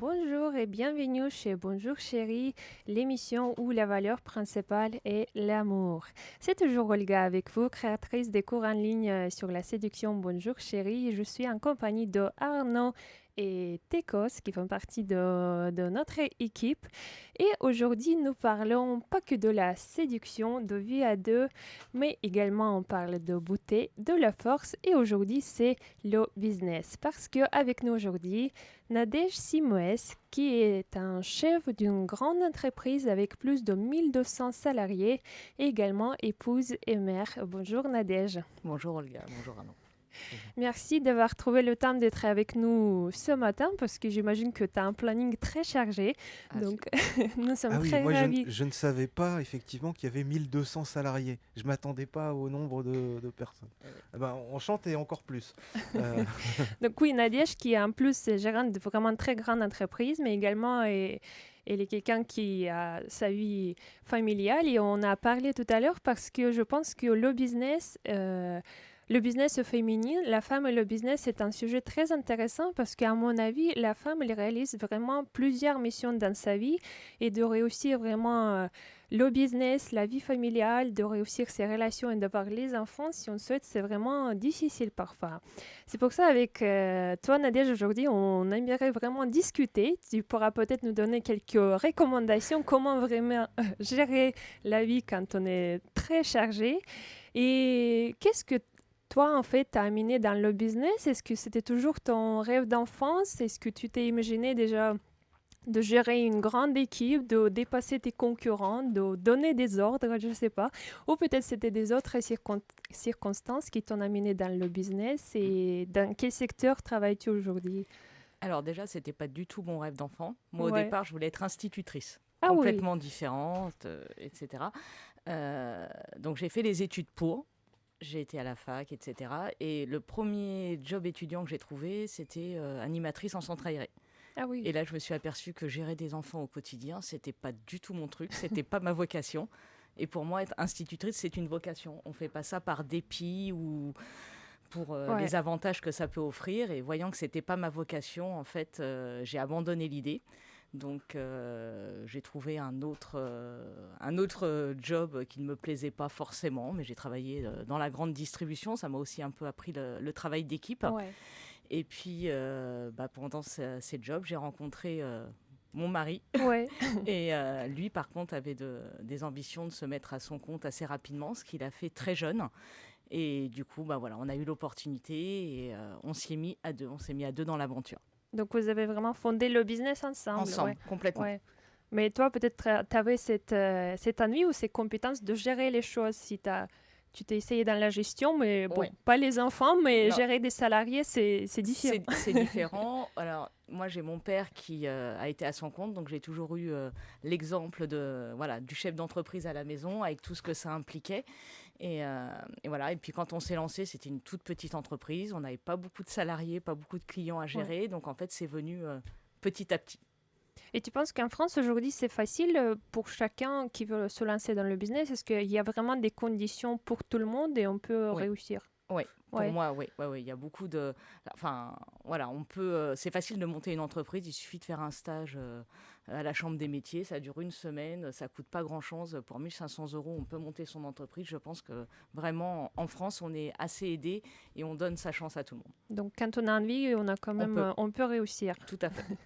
Bonjour et bienvenue chez Bonjour Chérie, l'émission où la valeur principale est l'amour. C'est toujours Olga avec vous, créatrice des cours en ligne sur la séduction Bonjour Chérie. Je suis en compagnie de Arnaud et Tekos qui font partie de notre équipe. Et aujourd'hui, nous parlons pas que de la séduction, de vie à deux, mais également on parle de beauté, de la force. Et aujourd'hui, c'est le business. Parce qu'avec nous aujourd'hui, Nadège Simoes, qui est un chef d'une grande entreprise avec plus de 1200 salariés et également épouse et mère. Bonjour Nadège. Bonjour Olga, bonjour Arnaud. Merci d'avoir trouvé le temps d'être avec nous ce matin parce que j'imagine que tu as un planning très chargé. Ah, Donc nous sommes Ah oui, très moi ravis. je ne savais pas effectivement qu'il y avait 1200 salariés. Je m'attendais pas au nombre de personnes. Ah ben, enchanté encore plus. Euh, Donc oui, Nadège qui est en plus gérante de vraiment très grande entreprise, mais également elle est quelqu'un qui a sa vie familiale et on a parlé tout à l'heure parce que je pense que le business féminin, la femme et le business, c'est un sujet très intéressant parce qu'à mon avis, la femme, elle réalise vraiment plusieurs missions dans sa vie et de réussir vraiment le business, la vie familiale, de réussir ses relations et d'avoir les enfants, si on souhaite, c'est vraiment difficile parfois. C'est pour ça, avec toi, Nadège, aujourd'hui, on aimerait vraiment discuter. Tu pourras peut-être nous donner quelques recommandations, comment vraiment gérer la vie quand on est très chargé. Et qu'est-ce que toi, en fait, t'as amené dans le business? Est-ce que c'était toujours ton rêve d'enfance? Est-ce que tu t'es imaginé déjà de gérer une grande équipe, de dépasser tes concurrents, de donner des ordres, je ne sais pas. Ou peut-être c'était des autres circonstances qui t'ont amené dans le business. Et dans quel secteur travailles-tu aujourd'hui? Alors déjà, c'était pas du tout mon rêve d'enfant. Moi, au Ouais. départ, je voulais être institutrice, Ah oui. complètement différente, etc. Donc j'ai fait les études pour. J'ai été à la fac, etc. Et le premier job étudiant que j'ai trouvé, c'était animatrice en centre aéré. Ah oui. Et là, je me suis aperçue que gérer des enfants au quotidien, c'était pas du tout mon truc, c'était pas ma vocation. Et pour moi, être institutrice, c'est une vocation. On fait pas ça par dépit ou pour Ouais. les avantages que ça peut offrir. Et voyant que c'était pas ma vocation, en fait, j'ai abandonné l'idée. Donc, j'ai trouvé un autre job qui ne me plaisait pas forcément, mais j'ai travaillé dans la grande distribution. Ça m'a aussi un peu appris le travail d'équipe. Ouais. Et puis, pendant ces jobs, j'ai rencontré mon mari. Ouais. Et lui, par contre, avait des ambitions de se mettre à son compte assez rapidement, ce qu'il a fait très jeune. Et du coup, voilà, on a eu l'opportunité et on s'y est mis à deux. On s'est mis à deux dans l'aventure. Donc vous avez vraiment fondé le business ensemble. Ouais. Ensemble, complètement. Ouais. Mais toi, peut-être, tu avais cette envie ou ces compétences de gérer les choses si tu t'es essayé dans la gestion, mais bon, Ouais. pas les enfants, mais Non, gérer des salariés, c'est différent. c'est différent. Alors, moi, j'ai mon père qui a été à son compte, donc j'ai toujours eu l'exemple du chef d'entreprise à la maison, avec tout ce que ça impliquait. Et voilà. Et puis, quand on s'est lancé, c'était une toute petite entreprise. On n'avait pas beaucoup de salariés, pas beaucoup de clients à Ouais. gérer. Donc, en fait, c'est venu petit à petit. Et tu penses qu'en France, aujourd'hui, c'est facile pour chacun qui veut se lancer dans le business? Est-ce qu'il y a vraiment des conditions pour tout le monde et on peut Oui. réussir? Oui, pour Ouais. moi, oui, ouais, ouais, il y a beaucoup de. Enfin, voilà, on peut. C'est facile de monter une entreprise. Il suffit de faire un stage à la Chambre des métiers. Ça dure une semaine. Ça coûte pas grand-chose. Pour 1 500 euros, on peut monter son entreprise. Je pense que vraiment, en France, on est assez aidé et on donne sa chance à tout le monde. Donc, quand on a envie, on a quand On même, peut, on peut réussir. tout à fait.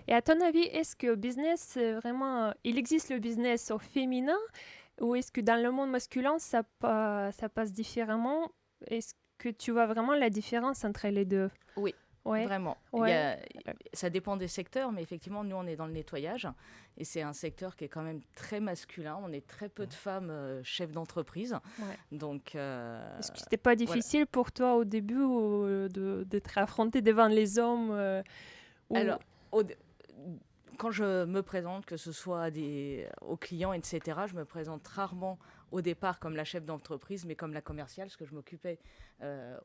Et à ton avis, est-ce que business, vraiment, il existe le business au féminin ou est-ce que dans le monde masculin, ça passe différemment? Est-ce que tu vois vraiment la différence entre les deux? Oui, Ouais, vraiment. ouais, Ça dépend des secteurs, mais effectivement, nous, on est dans le nettoyage. Et c'est un secteur qui est quand même très masculin. On est très peu de femmes chefs d'entreprise. ouais. Donc, Est-ce que c'était pas voilà. difficile pour toi au début d'être affronté devant les hommes ou... Alors, quand je me présente, que ce soit aux clients, etc., je me présente rarement au départ comme la chef d'entreprise, mais comme la commerciale, parce que je m'occupais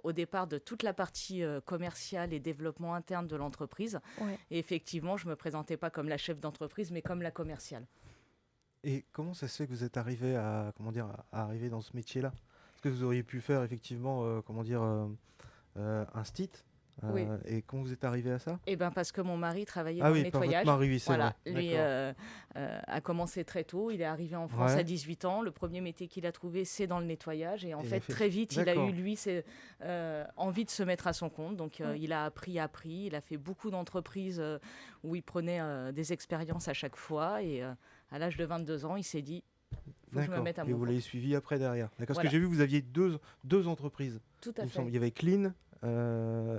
au départ de toute la partie commerciale et développement interne de l'entreprise. Ouais. Et effectivement, je ne me présentais pas comme la chef d'entreprise, mais comme la commerciale. Et comment ça se fait que vous êtes arrivé à arriver dans ce métier-là? Est-ce que vous auriez pu faire effectivement, un stit Oui. Et comment vous êtes arrivé à ça? Eh ben parce que mon mari travaillait Ah dans le oui, par votre nettoyage. mari, oui, c'est Voilà, vrai. lui D'accord. a commencé très tôt. Il est arrivé en France à Ouais. 18 ans. Le premier métier qu'il a trouvé, c'est dans le nettoyage. Et en Et il a fait, fait. très vite, il a eu, D'accord. lui, envie de se mettre à son compte. Donc, Ouais. il a appris. Il a fait beaucoup d'entreprises où il prenait des expériences à chaque fois. Et à l'âge de 22 ans, il s'est dit, faut que je me D'accord. mette à Et mon vous compte. l'avez suivi après derrière. D'accord. Parce que Voilà, j'ai vu que vous aviez deux entreprises. tout Il à me semble. fait. Il y avait Clean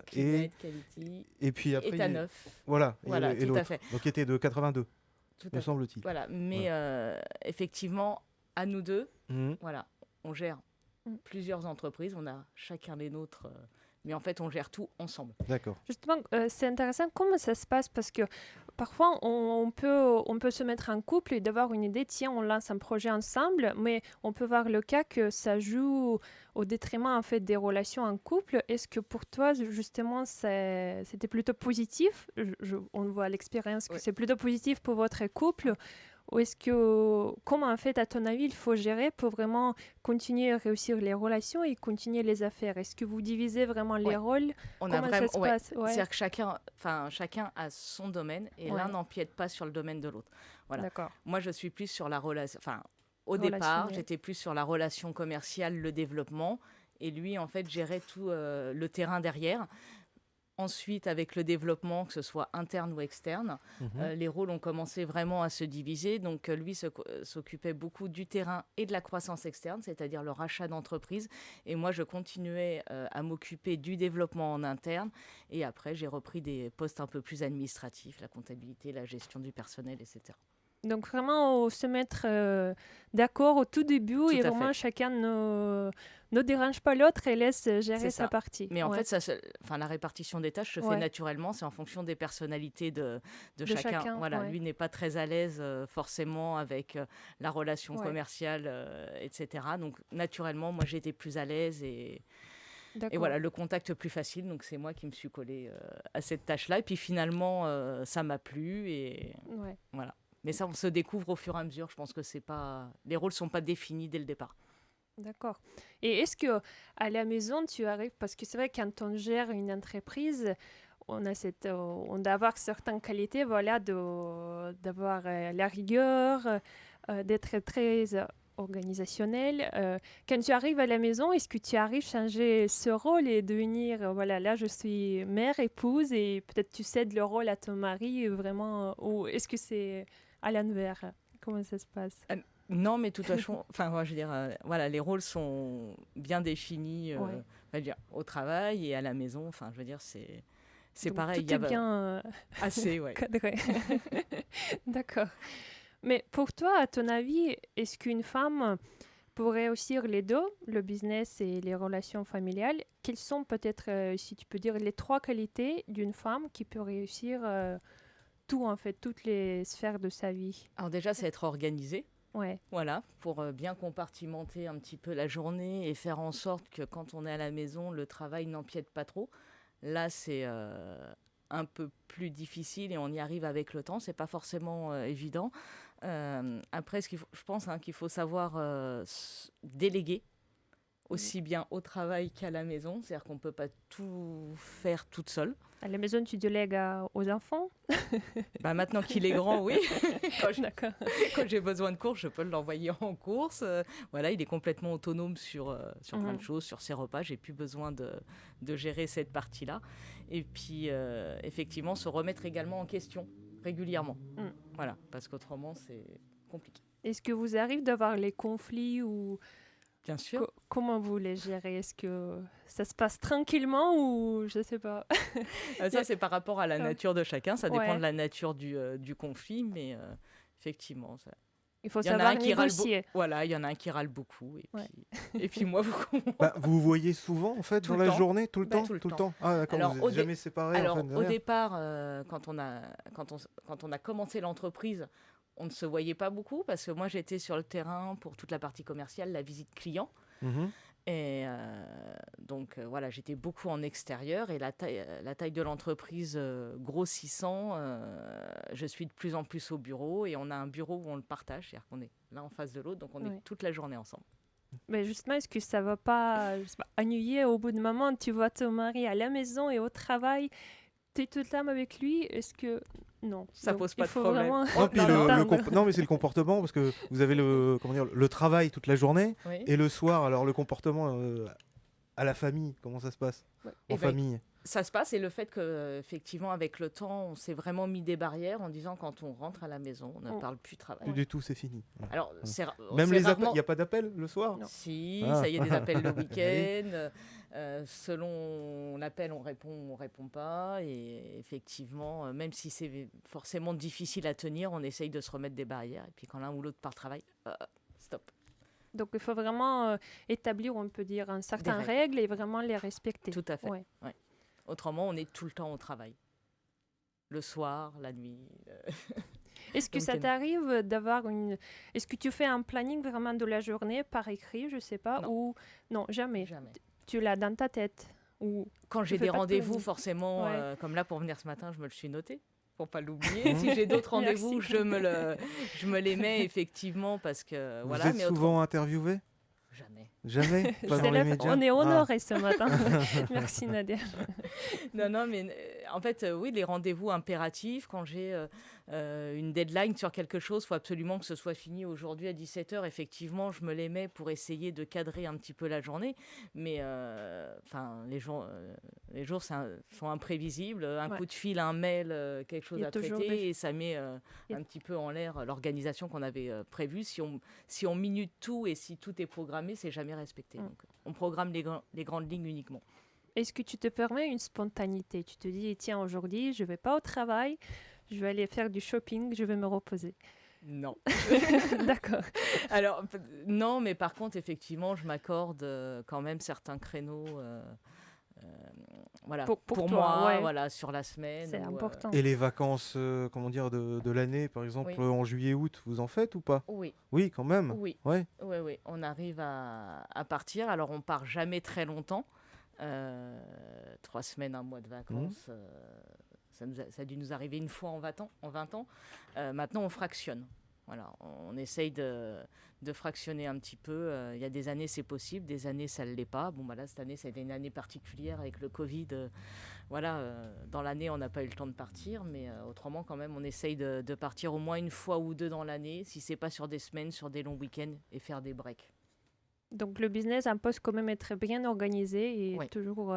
Cleanet, Quality et puis et après Taneuf. voilà Voilà, et tout à l'autre. fait. Donc qui était de 82, Tout me à fait. semble-t-il. Voilà, mais Voilà. effectivement, à nous deux, Mhm. voilà, on gère Mm. plusieurs entreprises, on a chacun les nôtres, mais en fait, on gère tout ensemble. D'accord. Justement, c'est intéressant comment ça se passe parce que parfois on peut se mettre en couple et d'avoir une idée, tiens, on lance un projet ensemble, mais on peut voir le cas que ça joue au détriment en fait des relations en couple. Est-ce que pour toi, justement, c'était plutôt positif? On voit à l'expérience que Oui. c'est plutôt positif pour votre couple. Ou est-ce que, comment en fait, à ton avis, il faut gérer pour vraiment continuer à réussir les relations et continuer les affaires? Est-ce que vous divisez vraiment les Ouais. rôles? On a Comment ça vraiment, se ouais, passe? Ouais, c'est-à-dire que chacun a son domaine et l'un ouais, n'empiète pas sur le domaine de l'autre. Voilà. d'accord. Moi, je suis plus sur la relation, enfin, au départ, Relationnel. j'étais plus sur la relation commerciale, le développement, et lui, en fait, gérait tout le terrain derrière. Ensuite, avec le développement, que ce soit interne ou externe, Mhm. les rôles ont commencé vraiment à se diviser. Donc, lui s'occupait beaucoup du terrain et de la croissance externe, c'est-à-dire le rachat d'entreprises. Et moi, je continuais à m'occuper du développement en interne. Et après, j'ai repris des postes un peu plus administratifs, la comptabilité, la gestion du personnel, etc. Donc vraiment se mettre d'accord au tout début Tout et à vraiment fait. chacun ne dérange pas l'autre et laisse C'est gérer sa ça. partie. Mais en Ouais, fait, la répartition des tâches se fait ouais, naturellement, c'est en fonction des personnalités de de chacun. chacun, Voilà, ouais, lui n'est pas très à l'aise forcément avec la relation ouais, commerciale, etc. Donc naturellement, moi j'étais plus à l'aise et d'accord. voilà, le contact plus facile. Donc c'est moi qui me suis collée à cette tâche-là. Et puis finalement, ça m'a plu et Ouais. voilà. Mais ça, on se découvre au fur et à mesure. Je pense que c'est pas, les rôles sont pas définis dès le départ. D'accord. Et est-ce que à la maison, tu arrives, parce que c'est vrai quand on gère une entreprise, on doit avoir certaines qualités, voilà, d'avoir la rigueur, d'être très organisationnel. Quand tu arrives à la maison, est-ce que tu arrives à changer ce rôle et devenir, voilà, là je suis mère, épouse, et peut-être tu cèdes le rôle à ton mari, vraiment, ou est-ce que c'est à l'envers? Comment ça se passe? Non, mais de toute façon, enfin, moi, je veux dire, voilà, les rôles sont bien définis, Ouais. on va dire, au travail et à la maison. Enfin, je veux dire, c'est Donc pareil. Il y tout est a bien assez, ouais. cadré. D'accord. Mais pour toi, à ton avis, est-ce qu'une femme, pour réussir les deux, le business et les relations familiales, quelles sont peut-être, si tu peux dire, les trois qualités d'une femme qui peut réussir tout, en fait, toutes les sphères de sa vie? Alors déjà, c'est être organisé, Ouais. voilà, pour bien compartimenter un petit peu la journée et faire en sorte que quand on est à la maison, le travail n'empiète pas trop. Là, c'est un peu plus difficile et on y arrive avec le temps. C'est pas forcément évident. Après, je pense qu'il faut savoir déléguer Mm. aussi bien au travail qu'à la maison. C'est-à-dire qu'on ne peut pas tout faire toute seule. À la maison, tu délègues aux enfants? Bah, maintenant qu'il est grand, oui. D'accord. Quand j'ai besoin de course, je peux l'envoyer en course. Voilà, il est complètement autonome sur plein de Mhm. choses, sur ses repas. J'ai plus besoin de gérer cette partie-là. Et puis, effectivement, se remettre également en question régulièrement. Mm. Voilà, parce qu'autrement, c'est compliqué. Est-ce que vous arrivez d'avoir les conflits ou Bien sûr. comment vous les gérez? Est-ce que ça se passe tranquillement ou je sais pas? Ça, c'est par rapport à la Ah, nature de chacun. Ça dépend ouais, de la nature du conflit, mais effectivement, il faut il y en a savoir un qui râle négocier. voilà, il y en a un qui râle beaucoup, Ouais. et puis moi beaucoup moins. Bah, vous vous voyez souvent en fait Tout dans le la temps. journée, tout le Bah, temps, tout le tout le temps. temps. Ah d'accord, Alors, vous n'êtes jamais séparés en fait. au Rien. départ, quand on a commencé l'entreprise, on ne se voyait pas beaucoup parce que moi, j'étais sur le terrain pour toute la partie commerciale, la visite client. Mhm. Et donc, voilà, j'étais beaucoup en extérieur et la taille de l'entreprise grossissant, je suis de plus en plus au bureau et on a un bureau où on le partage, c'est-à-dire qu'on est l'un en face de l'autre, donc on est Ouais. toute la journée ensemble. Mais justement, est-ce que ça va pas, je sais pas, ennuyer au bout d'un moment, tu vois ton mari à la maison et au travail, tu es tout le temps avec lui, est-ce que... Non. Ça Donc, pose il pas de faut problème. vraiment Non, puis l'entendre. non, mais c'est le comportement, parce que vous avez comment dire, le travail toute la journée, Oui. et le soir, alors le comportement à la famille, comment ça se passe Ouais. en Eh ben, famille? ça se passe et le fait que effectivement avec le temps on s'est vraiment mis des barrières en disant quand on rentre à la maison on ne Oh. parle plus travail. Plus du tout, c'est fini. Ouais. Alors Même c'est les appels, il rarement. n'y a pas d'appel le soir? Non. Si, Ah. ça y est, des appels le Allez. week-end. Selon l'appel, on répond pas. Et effectivement, même si c'est forcément difficile à tenir, on essaye de se remettre des barrières. Et puis quand l'un ou l'autre part travail, stop. Donc, il faut vraiment établir, on peut dire, un certain règles. règles et vraiment les respecter. Tout à fait. Ouais. Ouais. Autrement, on est tout le temps au travail. Le soir, la nuit. Est-ce que Donc, ça t'arrive d'avoir une... Est-ce que tu fais un planning vraiment de la journée par écrit, je sais pas, Non. ou... Non, jamais. Jamais. Tu l'as dans ta tête ou... Quand j'ai fais des pas de rendez-vous, planning. forcément, Ouais. comme là pour venir ce matin, je me le suis noté pour pas l'oublier. Si j'ai d'autres rendez-vous, Merci. je me les mets effectivement parce que Vous voilà. êtes Mais souvent interviewé? jamais. Jamais? Pas C'est dans les la- médias? On est Ah. honorés ce matin. Merci Nadia. Non, mais en fait, oui, les rendez-vous impératifs, quand j'ai une deadline sur quelque chose, il faut absolument que ce soit fini aujourd'hui à 17h. Effectivement, je me les mets pour essayer de cadrer un petit peu la journée. Mais les jours sont imprévisibles. Un Ouais. coup de fil, un mail, quelque Il chose y a à toujours traiter, des- et ça met Il y a- un petit peu en l'air l'organisation qu'on avait prévue. Si on minute tout et si tout est programmé, c'est jamais respecté. Mm. Donc, on programme les grandes lignes uniquement. Est-ce que tu te permets une spontanéité? Tu te dis, tiens, aujourd'hui, je vais pas au travail, je vais aller faire du shopping, je vais me reposer. Non. D'accord. Alors, non, mais par contre, effectivement, je m'accorde quand même certains créneaux voilà, Pour toi, moi, ouais. voilà, sur la semaine. C'est important. Et les vacances, comment dire, de l'année, par exemple, Oui. en juillet-août, vous en faites ou pas? Oui, Oui, quand même. oui, Ouais. oui, on arrive à partir. Alors, on part jamais très longtemps. 3 semaines, un mois de vacances, ça a dû nous arriver une fois en 20 ans. Maintenant, on fractionne. Voilà, on essaye de fractionner un petit peu. Il y a des années, c'est possible, des années, ça ne l'est pas. Bon, bah là, cette année, ça a été une année particulière avec le Covid. Dans l'année, on n'a pas eu le temps de partir, mais autrement, quand même, on essaye de partir au moins une fois ou deux dans l'année, si ce n'est pas sur des semaines, sur des longs week-ends, et faire des breaks. Donc le business impose quand même être bien organisé et Oui. toujours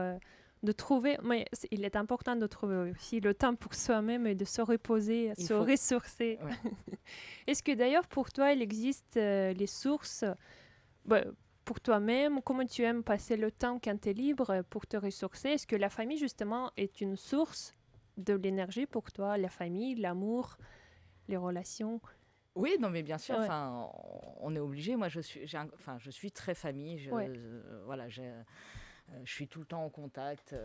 de trouver, mais il est important de trouver aussi le temps pour soi-même et de se reposer, Il se faut. ressourcer. Ouais. Est-ce que d'ailleurs pour toi il existe les sources pour toi-même, comment tu aimes passer le temps quand tu es libre pour te ressourcer? Est-ce que la famille justement est une source de l'énergie pour toi, la famille, l'amour, les relations? Oui, non, mais bien sûr. Ouais. Enfin, on est obligé. Moi, je suis très famille. Ouais. Je suis tout le temps en contact,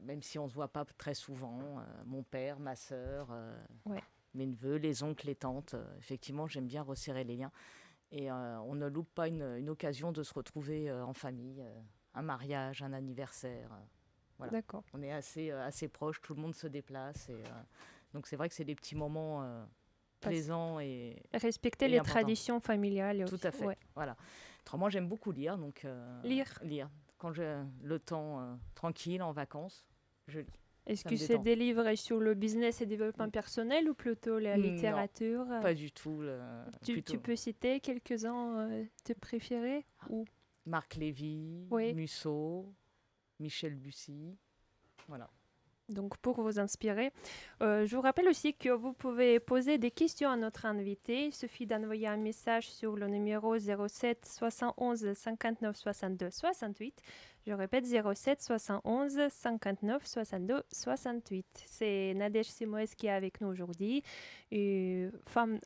même si on se voit pas très souvent. Mon père, ma sœur, Ouais. mes neveux, les oncles, les tantes. Effectivement, j'aime bien resserrer les liens. Et on ne loupe pas une occasion de se retrouver en famille, un mariage, un anniversaire. Voilà. D'accord. On est assez proches. Tout le monde se déplace. Et, donc, c'est vrai que c'est des petits moments plaisant et Respecter et les important. traditions familiales Tout aussi. à fait. Ouais. Voilà. Autrement, j'aime beaucoup lire, donc Lire. Quand j'ai le temps tranquille en vacances, je lis. Est-ce Ça que me c'est détend. des livres sur le business et développement personnel ou plutôt la Non, littérature? Pas du tout. Tu Plutôt peux citer quelques-uns tes préférés ou... Marc Lévy, Oui. Musso, Michel Bussy. Voilà. Donc, pour vous inspirer, je vous rappelle aussi que vous pouvez poser des questions à notre invité. Il suffit d'envoyer un message sur le numéro 07 71 59 62 68. Je répète, 07 71 59 62 68. C'est Nadège Simoes qui est avec nous aujourd'hui, une femme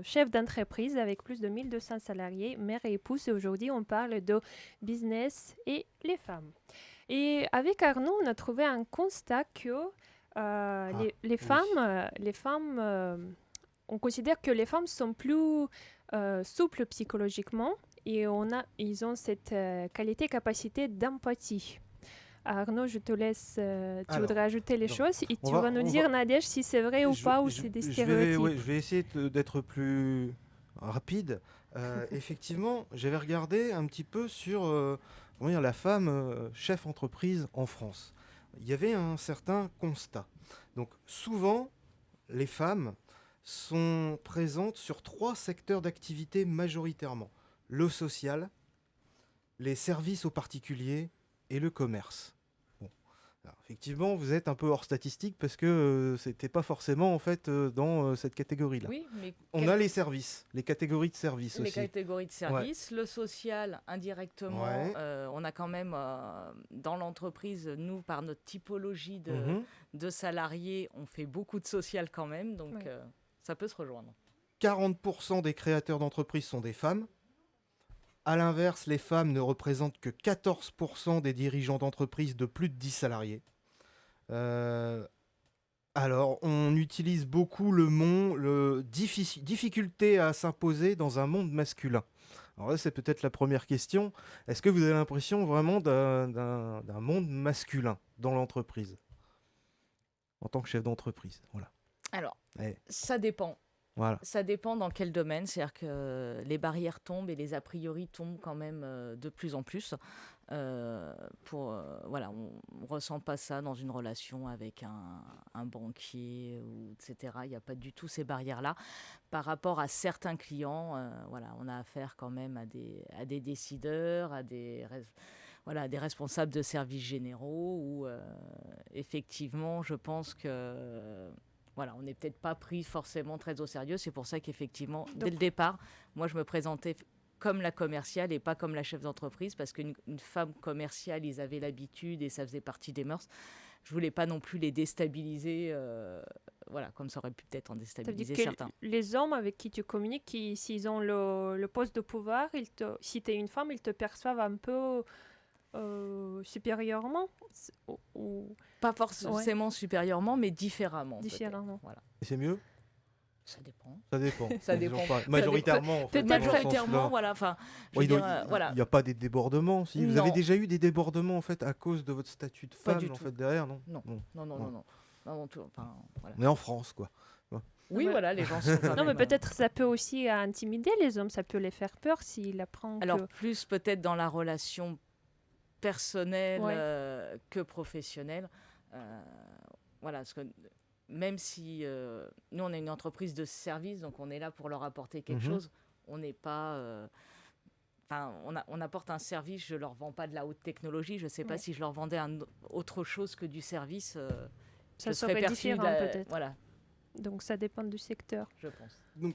chef d'entreprise avec plus de 1200 salariés, mère et épouse. Et aujourd'hui, on parle de business et les femmes. Et avec Arnaud, on a trouvé un constat que les femmes, on considère que les femmes sont plus souples psychologiquement et ils ont cette capacité d'empathie. Arnaud, je te laisse, tu Alors, voudrais ajouter les donc, choses et on tu va- vas nous on dire, va- Nadège, si c'est vrai ou pas, ou je c'est des vais, stéréotypes. je vais essayer d'être plus rapide. Effectivement, j'avais regardé un petit peu sur comment dire, la femme chef entreprise en France. Il y avait un certain constat. Donc souvent, les femmes sont présentes sur 3 secteurs d'activité majoritairement. Le social, les services aux particuliers et le commerce. Bon. Alors, effectivement, vous êtes un peu hors statistique parce que c'était pas forcément en fait dans cette catégorie-là. Oui, mais On a les services, les catégories de services les aussi. catégories de services, le social indirectement, Ouais. on a quand même dans l'entreprise, nous par notre typologie Mhm. de salariés, on fait beaucoup de social quand même, donc Ouais. ça peut se rejoindre. 40% des créateurs d'entreprises sont des femmes. À l'inverse, les femmes ne représentent que 14% des dirigeants d'entreprises de plus de 10 salariés. Euh, alors, on utilise beaucoup le difficulté à s'imposer dans un monde masculin. Alors là, c'est peut-être la première question. Est-ce que vous avez l'impression vraiment d'un monde masculin dans l'entreprise en tant que chef d'entreprise? Voilà. Alors, Ouais. ça dépend. Voilà. Ça dépend dans quel domaine, c'est-à-dire que les barrières tombent et les a priori tombent quand même de plus en plus. Voilà, on ne ressent pas ça dans une relation avec un banquier, etc. Il n'y a pas du tout ces barrières-là. Par rapport à certains clients, voilà, on a affaire quand même à des décideurs, voilà, des responsables de services généraux où effectivement, je pense que voilà, on n'est peut-être pas pris forcément très au sérieux. C'est pour ça qu'effectivement, dès le départ, moi, je me présentais comme la commerciale et pas comme la chef d'entreprise parce qu'une femme commerciale, ils avaient l'habitude et ça faisait partie des mœurs. Je voulais pas non plus les déstabiliser, voilà, comme ça aurait pu peut-être en Ça veut dire déstabiliser que certains. les hommes avec qui tu communiques, s'ils ont le poste de pouvoir, si tu es une femme, ils te perçoivent un peu supérieurement ou Pas forcément supérieurement, mais différemment. différemment. Peut-être. Voilà. Et c'est mieux? Ça dépend. Ça dépend. Ça Disons dépend. pas. Majoritairement, en fait, peut-être dans ce Majoritairement, sens-là. voilà. Enfin, je Ouais, veux il dire, voilà. n'y a pas des débordements, si. Vous avez Non. déjà eu des débordements en fait à cause de votre statut de Pas femme du en tout. fait derrière, non? Non. Non. Non, non, Ouais. non, non. Non, enfin, voilà. On est en France, quoi. Oui, Ouais. voilà, les gens sont quand Non, mais même, peut-être ça peut aussi intimider les hommes, ça peut les faire peur s'ils apprennent alors, que... plus peut-être dans la relation personnelle Ouais. que professionnelle. Voilà, parce que même si nous, on est une entreprise de service, donc on est là pour leur apporter quelque Mhm. chose, on n'est pas... Enfin, on apporte un service, je ne leur vends pas de la haute technologie. Je ne sais pas Ouais. si je leur vendais autre chose que du service, Ça je serais serait perçue différent peut-être. Voilà, Donc ça dépend du secteur. je pense. Donc,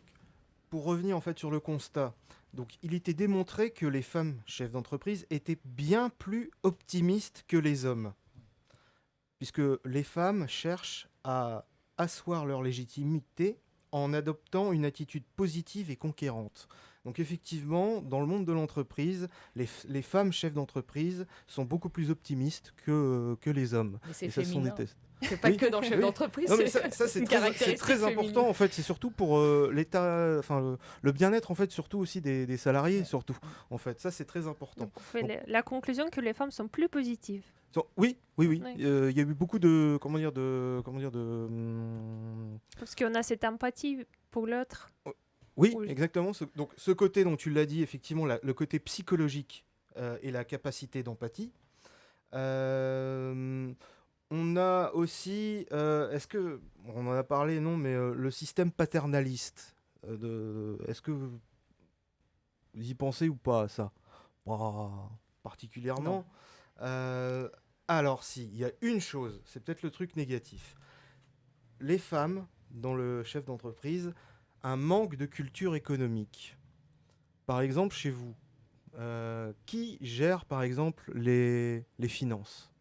pour revenir en fait sur le constat, donc il était démontré que les femmes chefs d'entreprise étaient bien plus optimistes que les hommes, puisque les femmes cherchent à asseoir leur légitimité en adoptant une attitude positive et conquérante. Donc effectivement, dans le monde de l'entreprise, les femmes chefs d'entreprise sont beaucoup plus optimistes que les hommes. Mais c'est Et ça, ce sont des féminin. tests. C'est pas Oui, que dans le chef oui. d'entreprise. Non, mais ça, c'est une très caractéristique féminine. important en fait. C'est surtout pour l'état, enfin le bien-être en fait, surtout aussi des salariés, Ouais. surtout en fait. Ça, c'est très important. Donc on fait Donc- la conclusion que les femmes sont plus positives. Oui, oui, oui. Ouais. Il y a eu beaucoup de, Parce qu'on a cette empathie pour l'autre. oui, Oui. exactement. Donc ce côté dont tu l'as dit, effectivement, le côté psychologique et la capacité d'empathie. On a aussi, est-ce que, on en a parlé, non, mais le système paternaliste. Est-ce que vous y pensez ou pas à ça? Pas particulièrement. Alors si, il y a une chose, c'est peut-être le truc négatif. Les femmes, dans le chef d'entreprise, un manque de culture économique. Par exemple, chez vous, qui gère par exemple les finances?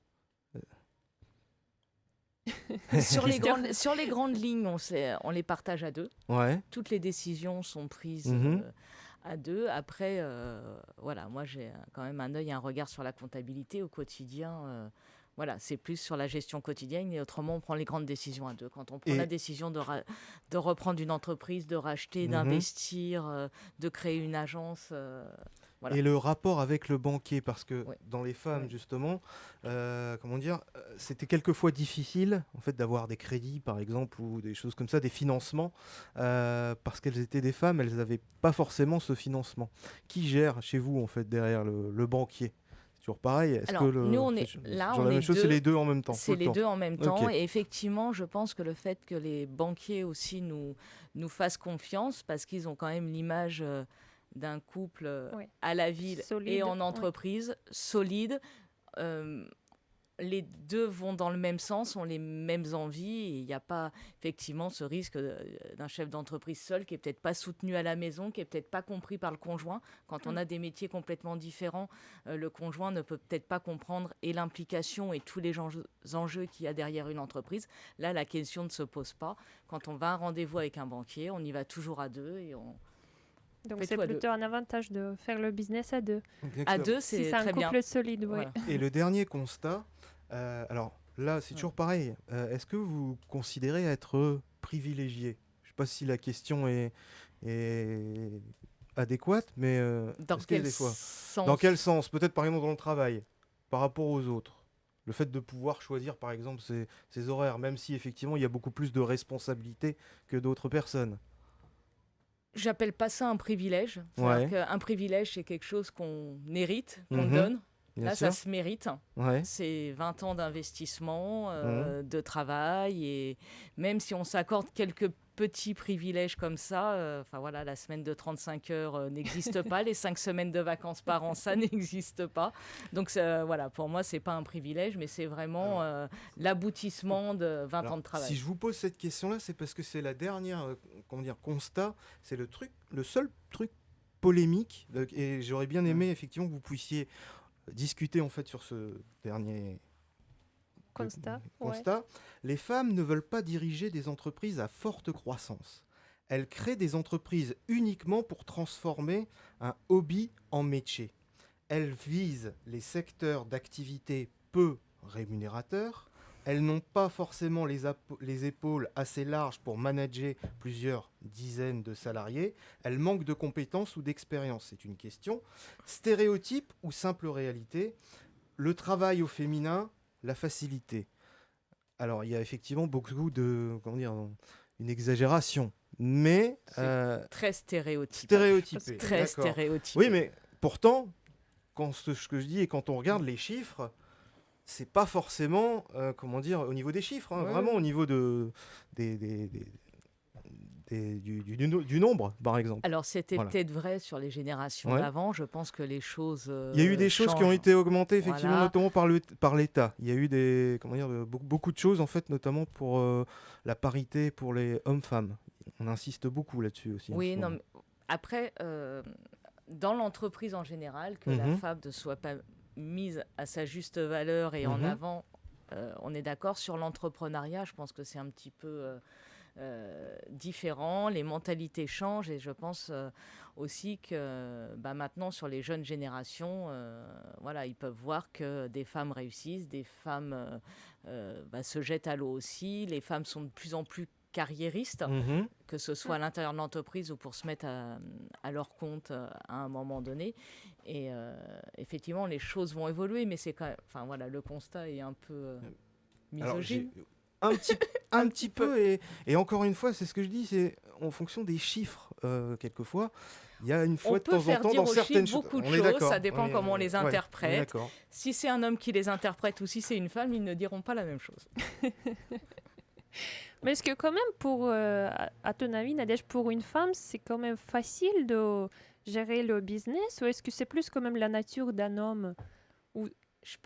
Sur les grandes lignes, on les partage à deux. Ouais. Toutes les décisions sont prises Mhm. à deux. Après, voilà, moi j'ai quand même un œil et un regard sur la comptabilité au quotidien. Voilà, c'est plus sur la gestion quotidienne et autrement on prend les grandes décisions à deux. Quand on prend Et- la décision de reprendre une entreprise, de racheter, Mhm. d'investir, de créer une agence, Voilà. Et le rapport avec le banquier, parce que Ouais. dans les femmes, Ouais. justement, comment dire, c'était quelquefois difficile, en fait, d'avoir des crédits, par exemple, ou des choses comme ça, des financements, parce qu'elles étaient des femmes, elles n'avaient pas forcément ce financement. Qui gère chez vous, en fait, derrière le banquier? C'est toujours pareil. Est-ce que Alors, nous, on est genre la même chose, c'est les deux en même temps, tout c'est le les temps? deux en même Ok. temps. Et effectivement, je pense que le fait que les banquiers aussi nous fassent confiance, parce qu'ils ont quand même l'image d'un couple Ouais. à la ville et Solide, en ouais. entreprise, solide. euh, les deux vont dans le même sens, ont les mêmes envies, et il n'y a pas effectivement ce risque d'un chef d'entreprise seul qui est peut-être pas soutenu à la maison, qui est peut-être pas compris par le conjoint. Quand on a des métiers complètement différents, le conjoint ne peut peut-être pas comprendre et l'implication et tous les enjeux qu'il y a derrière une entreprise. Là, la question ne se pose pas. Quand on va à un rendez-vous avec un banquier, on y va toujours à deux et on Donc fait c'est tout à deux. plutôt un avantage de faire le business à deux. À Exactement. deux, Si c'est c'est un très bien. couple solide, oui. Voilà. Et le dernier constat, alors là, c'est toujours pareil. Est-ce que vous considérez être privilégié? Je ne sais pas si la question est adéquate, mais Dans est-ce que quel des fois, sens? dans quel sens? Peut-être par exemple dans le travail, par rapport aux autres. Le fait de pouvoir choisir, par exemple, ses horaires, même si effectivement il y a beaucoup plus de responsabilités que d'autres personnes. J'appelle pas ça un privilège. Ouais. C'est-à-dire qu'un privilège, c'est quelque chose qu'on hérite, qu'on Mhm. donne. Bien Là, sûr. ça se mérite. Ouais. C'est 20 ans d'investissement, Mhm. de travail. Et même si on s'accorde quelques petits privilèges comme ça, enfin voilà, la semaine de 35 heures n'existe pas. Les 5 semaines de vacances par an, ça n'existe pas. Donc voilà, pour moi, c'est pas un privilège, mais c'est vraiment l'aboutissement de 20 ans Alors, de travail. si je vous pose cette question-là, c'est parce que c'est la dernière, comment dire, constat, c'est le seul truc polémique, et j'aurais bien aimé effectivement que vous puissiez discuter en fait sur ce dernier Constat, ouais. constat. Les femmes ne veulent pas diriger des entreprises à forte croissance. Elles créent des entreprises uniquement pour transformer un hobby en métier. Elles visent les secteurs d'activité peu rémunérateurs. Elles n'ont pas forcément les épaules assez larges pour manager plusieurs dizaines de salariés. Elles manquent de compétences ou d'expérience. C'est une question. Stéréotype ou simple réalité? Le travail au féminin, la facilité. Alors, il y a effectivement beaucoup de, comment dire, une exagération, mais C'est très stéréotypé. stéréotypé. Très D'accord. stéréotypé. Oui, mais pourtant, ce que je dis et quand on regarde les chiffres, c'est pas forcément, comment dire, au niveau des chiffres, hein, Ouais. vraiment au niveau du nombre, par exemple. Alors, c'était Voilà. peut-être vrai sur les générations Ouais. d'avant. Je pense que les choses Il y a eu des choses qui ont changent. été augmentées, effectivement, Voilà. notamment par l'État. Il y a eu des, comment dire, beaucoup de choses, en fait, notamment pour la parité pour les hommes-femmes. On insiste beaucoup là-dessus aussi. en Oui, ce non, moment. mais après, dans l'entreprise en général, que la Mhm. femme ne soit pas mise à sa juste valeur et en Mhm. avant, on est d'accord. Sur l'entrepreneuriat, je pense que c'est un petit peu différent. Les mentalités changent et je pense aussi que maintenant, sur les jeunes générations, voilà, ils peuvent voir que des femmes réussissent, des femmes se jettent à l'eau aussi. Les femmes sont de plus en plus carriéristes, Mhm. que ce soit à l'intérieur de l'entreprise ou pour se mettre à leur compte à un moment donné. Et effectivement, les choses vont évoluer, mais c'est quand même, enfin voilà, le constat est un peu Alors, misogyne. un petit peu, et encore une fois, c'est ce que je dis, c'est en fonction des chiffres, quelquefois. Il y a une fois On de peut temps en faire temps dire dans aux certaines chiffres choses. beaucoup de On est choses, d'accord. ça dépend comment on les Ouais, on est interprète. d'accord. Si c'est un homme qui les interprète ou si c'est une femme, ils ne diront pas la même chose. Mais est-ce que quand même, à ton avis, Nadège, pour une femme, c'est quand même facile de gérer le business ou est-ce que c'est plus quand même la nature d'un homme? Je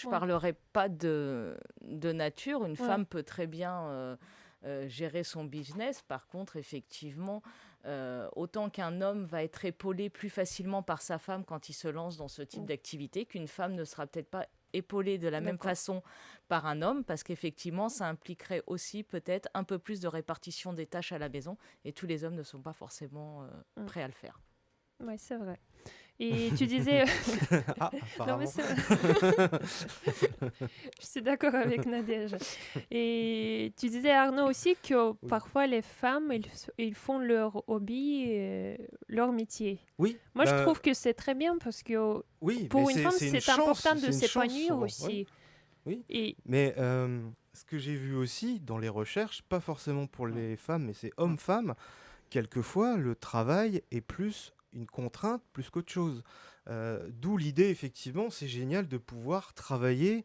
parlerai pas de nature. Une Ouais. femme peut très bien gérer son business. Par contre, effectivement, autant qu'un homme va être épaulé plus facilement par sa femme quand il se lance dans ce type d'activité, qu'une femme ne sera peut-être pas épaulée de la même D'accord. façon par un homme, parce qu'effectivement, ça impliquerait aussi peut-être un peu plus de répartition des tâches à la maison, et tous les hommes ne sont pas forcément prêts à le faire. Oui, c'est vrai. Et tu disais, Ah, non mais apparemment. c'est je suis d'accord avec Nadège. Et tu disais, Arnaud, aussi que Oui. parfois les femmes, ils font leur hobby, leur métier. Oui, Moi, je trouve que c'est très bien parce que oui, mais pour une femme, c'est une c'est chance, important de c'est une chance s'épanouir souvent. Oui, aussi. oui. Et Mais ce que j'ai vu aussi dans les recherches, pas forcément pour les femmes, mais c'est homme-femme, quelquefois le travail est plus une contrainte plus qu'autre chose. D'où l'idée, effectivement, c'est génial de pouvoir travailler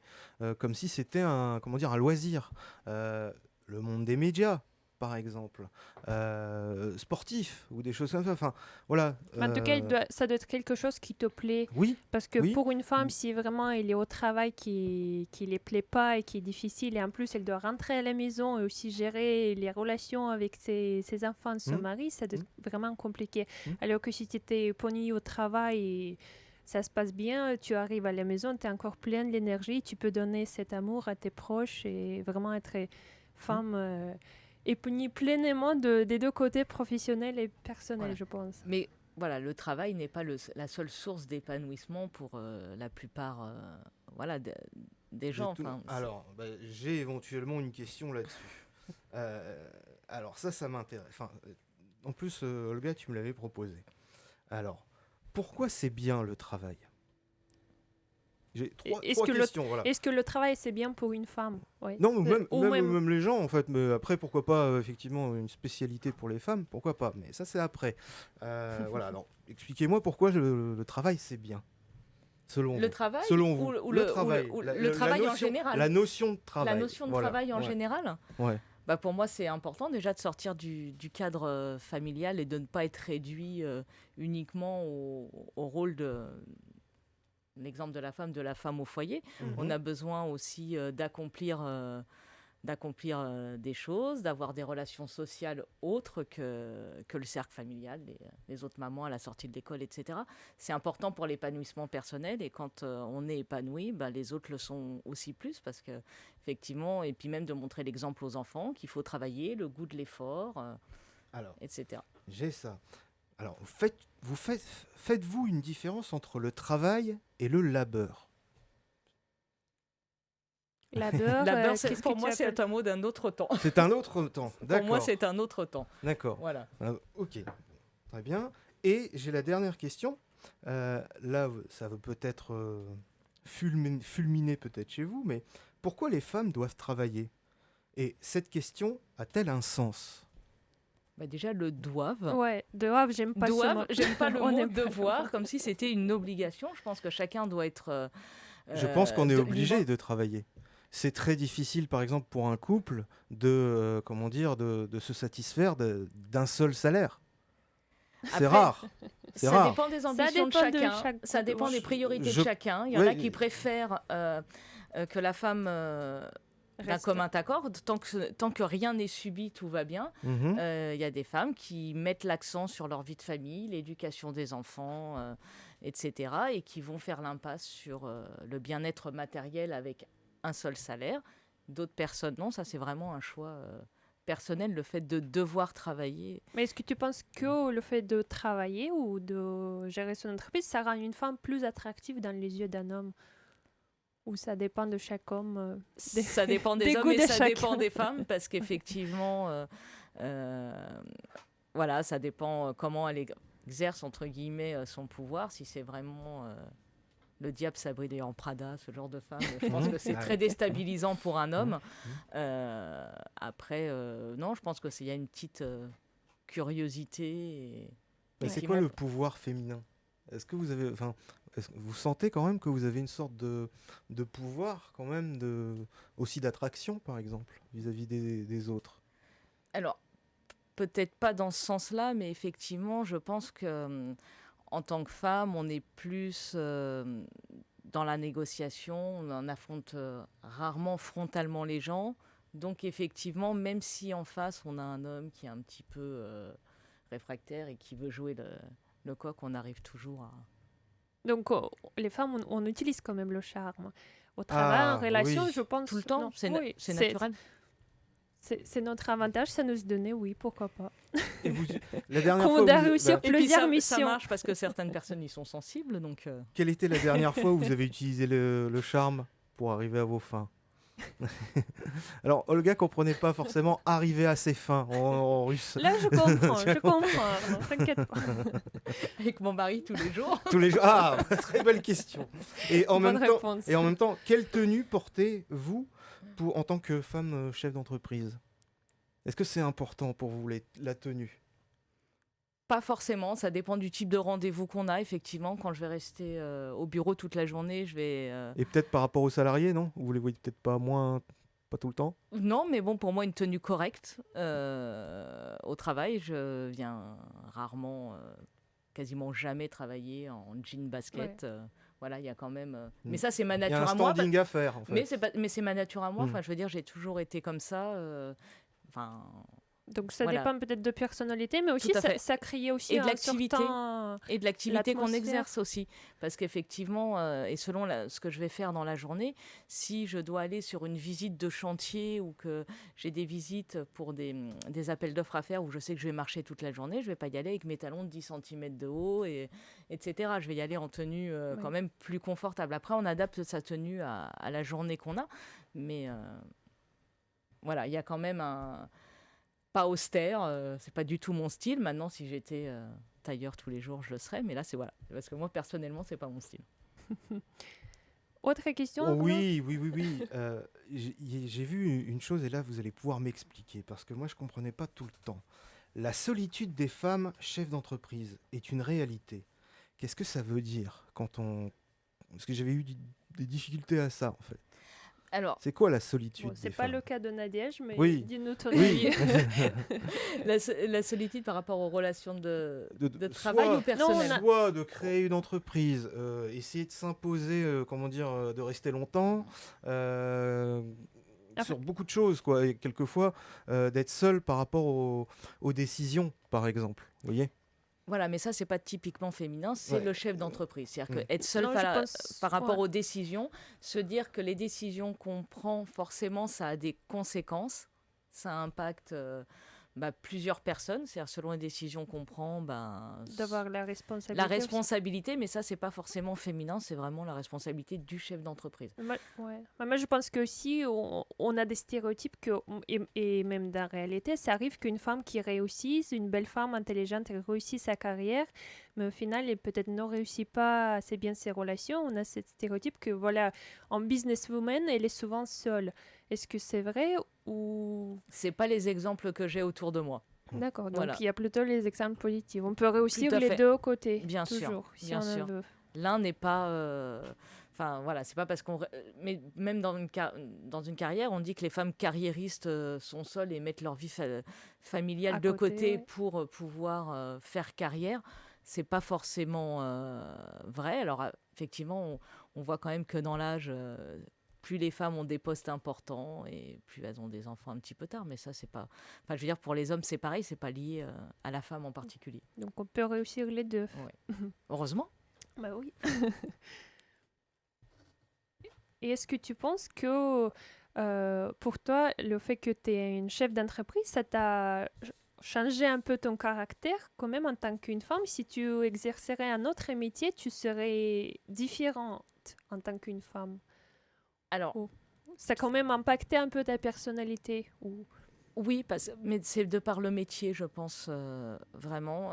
comme si c'était un, comment dire, un loisir. Le monde des médias, par exemple, sportif ou des choses comme ça. Enfin, voilà. en tout cas, ça doit être quelque chose qui te plaît. Oui, Parce que oui, pour une femme, si vraiment elle est au travail qui ne plaît pas et qui est difficile, et en plus elle doit rentrer à la maison et aussi gérer les relations avec ses enfants, son mm, mari, ça doit mm, être vraiment compliqué. mm. Alors que si tu étais épanoui au travail et ça se passe bien, tu arrives à la maison, tu es encore plein d'énergie, tu peux donner cet amour à tes proches et vraiment être femme épanouie pleinement des deux côtés professionnels et personnels, Voilà. je pense. Mais voilà, le travail n'est pas la seule source d'épanouissement pour la plupart voilà, des gens. Enfin, Alors, bah, j'ai éventuellement une question là-dessus. Alors ça m'intéresse. Enfin, en plus, Olga, tu me l'avais proposé. Alors, pourquoi c'est bien le travail? J'ai Est-ce trois que questions, voilà. est-ce que le travail, c'est bien pour une femme? Oui. Non, mais Ou même... même les gens, en fait. Mais après, pourquoi pas, effectivement, une spécialité pour les femmes? Pourquoi pas? Mais ça, c'est après. Voilà, alors, expliquez-moi pourquoi le travail, c'est bien, selon le vous. travail Selon vous. Le travail. le travail en notion, général. la notion de travail. La notion de Voilà, travail en ouais, général, ouais. bah pour moi, c'est important déjà de sortir du cadre familial et de ne pas être réduit uniquement au rôle de l'exemple de la femme au foyer. On Mhm. a besoin aussi d'accomplir des choses, d'avoir des relations sociales autres que le cercle familial, les autres mamans à la sortie de l'école, etc. C'est important pour l'épanouissement personnel et quand on est épanoui, bah, les autres le sont aussi plus parce que effectivement, et puis même de montrer l'exemple aux enfants qu'il faut travailler, le goût de l'effort, Alors, etc. j'ai ça. Alors, faites-vous une différence entre le travail et le labeur? Labeur, Labeur, qu'est-ce pour que moi, tu c'est appelles? un mot d'un autre temps. C'est un autre temps. Pour moi, D'accord. c'est un autre temps. D'accord. Voilà. Ok. Très bien. Et j'ai la dernière question. Là, ça va peut-être fulminer peut-être chez vous, mais pourquoi les femmes doivent travailler? Et cette question a-t-elle un sens? Bah déjà, le doivent. Ouais, doivent, j'aime pas ce mot. Doivent, j'aime pas le On mot aime pas le devoir, mot. comme si c'était une obligation. Je pense que chacun doit être Je pense qu'on est obligé libre. de travailler. C'est très difficile, par exemple, pour un couple de, comment dire, de se satisfaire d'un seul salaire. C'est Après, rare. C'est Ça rare. dépend des Ça ambitions de dépend de chacun, chaque ça couple. dépend des priorités Je- de chacun. Il y en ouais, a qui préfèrent que la femme, d'un Reste. commun accord, tant que rien n'est subi, tout va bien. Mhm. Il y a des femmes qui mettent l'accent sur leur vie de famille, l'éducation des enfants, etc. et qui vont faire l'impasse sur le bien-être matériel avec un seul salaire. D'autres personnes, non, ça c'est vraiment un choix personnel, le fait de devoir travailler. Mais est-ce que tu penses que le fait de travailler ou de gérer son entreprise, ça rend une femme plus attractive dans les yeux d'un homme? Ou ça dépend de chaque homme Ça dépend des des hommes goûts et de ça chacun. dépend des femmes, parce qu'effectivement, voilà, ça dépend comment elle exerce, entre guillemets, son pouvoir. Si c'est vraiment le diable s'habille en Prada, ce genre de femme, je pense que c'est Ah très oui. déstabilisant pour un homme. Mhm. Après, non, je pense qu'il y a une petite curiosité. Mais c'est quoi le pouvoir féminin? Est-ce que vous avez, enfin, vous sentez quand même que vous avez une sorte de pouvoir quand même aussi d'attraction, par exemple, vis-à-vis des autres? Alors, peut-être pas dans ce sens-là, mais effectivement, je pense que en tant que femme, on est plus dans la négociation, on affronte rarement frontalement les gens. Donc effectivement, même si en face, on a un homme qui est un petit peu réfractaire et qui veut jouer le coq, on arrive toujours à... Donc, les femmes, on utilise quand même le charme. Au travail, en relation, oui. je pense... Tout le temps, non. c'est Oui, naturel. C'est notre avantage, ça nous donne, oui, pourquoi pas. Et la dernière Qu'on fois, a réussi Et puis plusieurs ça missions. marche parce que certaines personnes y sont sensibles, donc quelle était la dernière fois où vous avez utilisé le charme pour arriver à vos fins? Alors, Olga comprenait pas forcément arriver à ses fins en russe. Là, je comprends, non, t'inquiète pas. avec mon mari tous les jours. Tous les jours. Ah, très belle question. Et en Bonne même temps, réponse. quelle tenue portez-vous en tant que femme chef d'entreprise? Est-ce que c'est important pour vous la tenue? Pas forcément, ça dépend du type de rendez-vous qu'on a. Effectivement, quand je vais rester au bureau toute la journée, je vais... Et peut-être par rapport aux salariés, non? Vous les voyez peut-être pas tout le temps? Non, mais bon, pour moi, une tenue correcte au travail. Je viens rarement, quasiment jamais travailler en jean basket. Ouais. Voilà, il y a quand même... Mais ça, c'est ma Il y a nature un à moi. standing à faire, en fait. Mais c'est ma nature à moi. Mm. Enfin, je veux dire, j'ai toujours été comme ça. Enfin, Donc ça Voilà. dépend peut-être de personnalité, mais aussi Tout à fait. ça crée aussi Et de un l'activité. certain... Et de l'activité qu'on L'atmosphère. exerce aussi. Parce qu'effectivement, et selon ce que je vais faire dans la journée, si je dois aller sur une visite de chantier ou que j'ai des visites pour des appels d'offres à faire où je sais que je vais marcher toute la journée, je ne vais pas y aller avec mes talons de 10 cm de haut, etc. Je vais y aller en tenue quand même plus confortable. Après, on adapte sa tenue à la journée qu'on a. Mais voilà, il y a quand même un... Pas austère, c'est pas du tout mon style. Maintenant, si j'étais tailleur tous les jours, je le serais. Mais là, c'est voilà. Parce que moi, personnellement, c'est pas mon style. Autre question? Oh, Bruno? oui. J'ai vu une chose et là, vous allez pouvoir m'expliquer parce que moi, je comprenais pas tout le temps. La solitude des femmes chefs d'entreprise est une réalité. Qu'est-ce que ça veut dire quand on... Parce que j'avais eu des difficultés à ça, en fait. Alors, C'est quoi la solitude Bon, des c'est pas femmes? le cas de Nadège, mais Oui. dis-nous ton Oui. avis. la solitude par rapport aux relations de De travail soit- ou personnel. Non, on a- Soit de créer une entreprise, essayer de s'imposer, de rester longtemps, sur beaucoup de choses, quoi. Et quelquefois, d'être seul par rapport aux décisions, par exemple. Vous voyez? Voilà, mais ça, c'est pas typiquement féminin, c'est Ouais. le chef d'entreprise. C'est-à-dire Mm. qu'être seul Non, je pense- par rapport ouais. aux décisions, se dire que les décisions qu'on prend, forcément, ça a des conséquences, ça impacte plusieurs personnes. C'est-à-dire selon les décisions qu'on prend, D'avoir la responsabilité. la aussi. responsabilité, mais ça, c'est pas forcément féminin, c'est vraiment la responsabilité du chef d'entreprise. Moi, je pense que aussi on a des stéréotypes et même dans la réalité, ça arrive qu'une femme qui réussisse, une belle femme intelligente, elle réussit sa carrière, mais au final, elle peut-être ne réussit pas assez bien ses relations. On a ce stéréotype que voilà, en businesswoman, elle est souvent seule. Est-ce que c'est vrai ou... C'est pas les exemples que j'ai autour de moi. D'accord, donc Voilà. il y a plutôt les exemples positifs. On peut réussir Tout à les fait. deux côtés, Bien sûr, toujours, si bien on en sûr. veut. L'un n'est pas... Enfin, voilà, c'est pas parce qu'on... Mais même dans une carrière, on dit que les femmes carriéristes sont seules et mettent leur vie familiale À de côté, côté ouais. pour pouvoir faire carrière. C'est pas forcément vrai. Alors, effectivement, on voit quand même que dans l'âge, plus les femmes ont des postes importants et plus elles ont des enfants un petit peu tard. Mais ça, c'est pas... Enfin, je veux dire, pour les hommes, c'est pareil. C'est pas lié à la femme en particulier. Donc on peut réussir les deux. Heureusement. Bah oui. Et est-ce que tu penses que pour toi, le fait que tu es une chef d'entreprise, ça t'a changé un peu ton caractère quand même en tant qu'une femme? Si tu exercerais un autre métier, tu serais différente en tant qu'une femme. Alors, Ça a quand même impacté un peu ta personnalité ou... oui, mais c'est de par le métier, je pense, vraiment.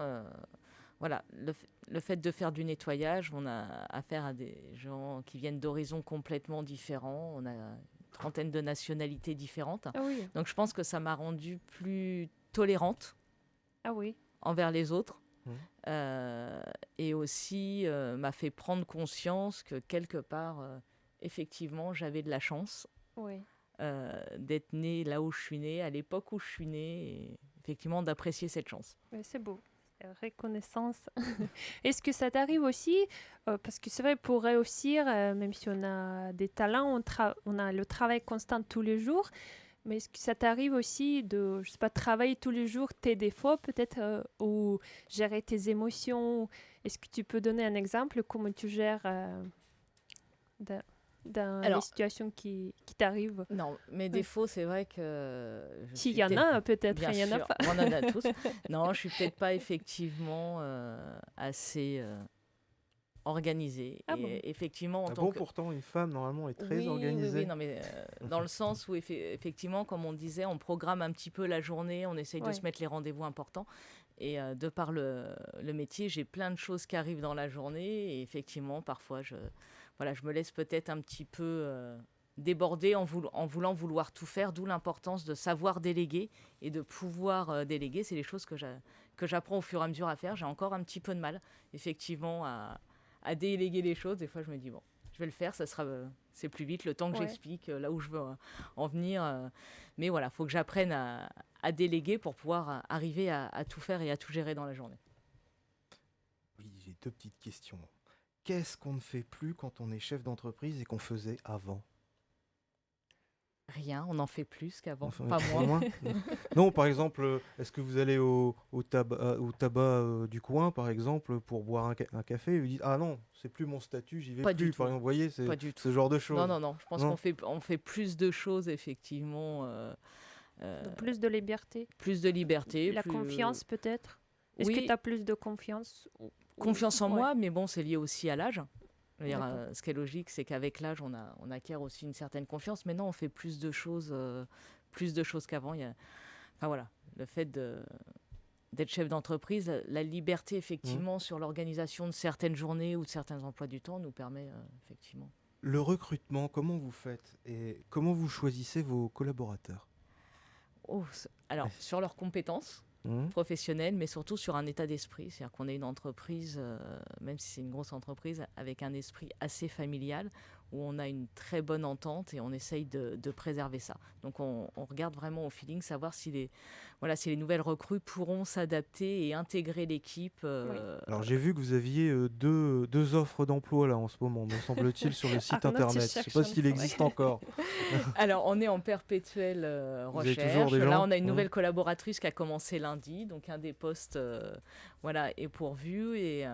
Voilà, le fait de faire du nettoyage, on a affaire à des gens qui viennent d'horizons complètement différents. On a une trentaine de nationalités différentes. Ah oui, Donc je pense que ça m'a rendue plus tolérante ah oui. envers les autres. Mmh. Et aussi m'a fait prendre conscience que quelque part, effectivement, j'avais de la chance Oui. d'être née là où je suis née, à l'époque où je suis née, et effectivement d'apprécier cette chance. Ouais, c'est beau. Reconnaissance. Est-ce que ça t'arrive aussi, parce que c'est vrai, pour réussir, même si on a des talents, on a le travail constant tous les jours, mais est-ce que ça t'arrive aussi de, je sais pas, travailler tous les jours tes défauts peut-être, ou gérer tes émotions? Est-ce que tu peux donner un exemple, comment tu gères dans les Alors, situations qui t'arrivent? non, mes Oui. défauts, c'est vrai que je S'il suis y en peut-être, a, peut-être, bien il y en a sûr, pas. on en a tous. Non, je suis peut-être pas effectivement assez organisée. Ah bon? Et effectivement, en Ah tant bon, que... pourtant, une femme, normalement, est très Oui, oui, oui, organisée. non, mais dans le sens où effectivement, comme on disait, on programme un petit peu la journée, on essaye de se Ouais. mettre les rendez-vous importants. Et de par le métier, j'ai plein de choses qui arrivent dans la journée. Et effectivement, parfois, voilà, je me laisse peut-être un petit peu déborder en voulant vouloir tout faire, d'où l'importance de savoir déléguer et de pouvoir déléguer. C'est les choses que j'apprends au fur et à mesure à faire. J'ai encore un petit peu de mal, effectivement, à déléguer les choses. Des fois, je me dis, bon, je vais le faire, c'est plus vite, le temps que Ouais. j'explique là où je veux en venir. Mais voilà, il faut que j'apprenne à déléguer pour pouvoir arriver à tout faire et à tout gérer dans la journée. Oui, j'ai deux petites questions. Qu'est-ce qu'on ne fait plus quand on est chef d'entreprise et qu'on faisait avant? Rien, on en fait plus qu'avant. Enfin, Pas au moi. moins. Non, par exemple, est-ce que vous allez au tabac du coin, par exemple, pour boire un café et vous dites, ah non, c'est plus mon statut, j'y vais Pas du plus, par tout. exemple, vous voyez, Pas c'est du tout. ce genre de Non, choses. non, non. Je pense Non? on fait plus de choses, effectivement. Donc plus de liberté. Plus de liberté. La Plus... confiance, peut-être. Est-ce que Oui, tu as plus de confiance confiance en Ouais, moi, mais bon, c'est lié aussi à l'âge. Je veux dire, d'accord. ce qui est logique, c'est qu'avec l'âge, on acquiert aussi une certaine confiance. Maintenant, on fait plus de choses qu'avant. Enfin voilà, le fait d'être chef d'entreprise, la liberté Mhm. effectivement sur l'organisation de certaines journées ou de certains emplois du temps nous permet effectivement. Le recrutement, comment vous faites et comment vous choisissez vos collaborateurs? Alors, Ouais. sur leurs compétences Mhm. professionnelles, mais surtout sur un état d'esprit. C'est-à-dire qu'on est une entreprise, même si c'est une grosse entreprise, avec un esprit assez familial, où on a une très bonne entente et on essaye de préserver ça. Donc on regarde vraiment au feeling, savoir si si les nouvelles recrues pourront s'adapter et intégrer l'équipe. Oui. Alors j'ai vu que vous aviez deux offres d'emploi là en ce moment, me semble-t-il, sur le site Arnaud, tu internet. Je ne sais cherches pas un s'il travail. existe encore. Alors, on est en perpétuelle Vous avez toujours recherche. des Là, gens? on a une nouvelle collaboratrice qui a commencé lundi, donc un des postes est pourvu. Et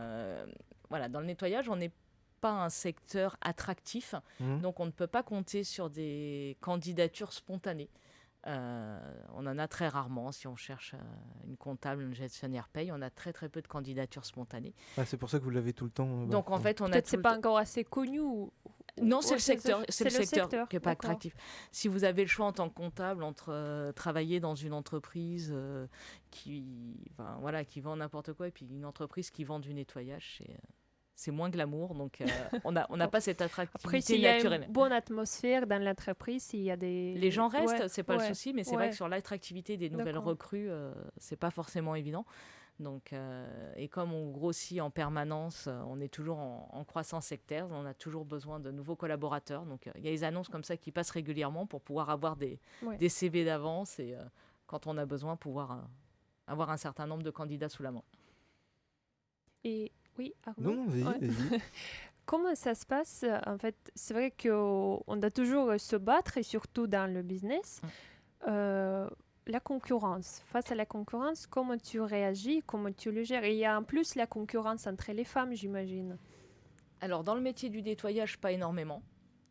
voilà, dans le nettoyage, on n'est pas un secteur attractif, Mhm. donc on ne peut pas compter sur des candidatures spontanées. On en a très rarement. Si on cherche une comptable, une gestionnaire paye, on a très très peu de candidatures spontanées. Ah, c'est pour ça que vous l'avez tout le temps. Donc en fait, on a Peut-être tout c'est le pas temps. encore assez connu Non, c'est ouais, le secteur, c'est le secteur qui n'est pas d'accord. attractif. Si vous avez le choix en tant que comptable entre travailler dans une entreprise qui vend n'importe quoi et puis une entreprise qui vend du nettoyage, c'est moins glamour. Donc on n'a pas cette Après, attractivité s'il y a une naturelle. bonne atmosphère dans l'entreprise, s'il y a des... Les gens restent, Ouais, c'est pas le ouais, souci, mais c'est vrai ouais, que sur l'attractivité des nouvelles d'accord. recrues, c'est pas forcément évident. Donc, et comme on grossit en permanence, on est toujours en croissance sectaire, on a toujours besoin de nouveaux collaborateurs. Donc, il y a des annonces comme ça qui passent régulièrement pour pouvoir avoir des Ouais. CV d'avance et quand on a besoin, pouvoir avoir un certain nombre de candidats sous la main. Et oui, Non, Arnaud? non, vas-y, Ouais. vas-y. Comment ça se passe? En fait, c'est vrai qu'on doit toujours se battre, et surtout dans le business. La concurrence. Face à la concurrence, comment tu réagis, comment tu le gères? Et il y a en plus la concurrence entre les femmes, j'imagine. Alors, dans le métier du nettoyage, pas énormément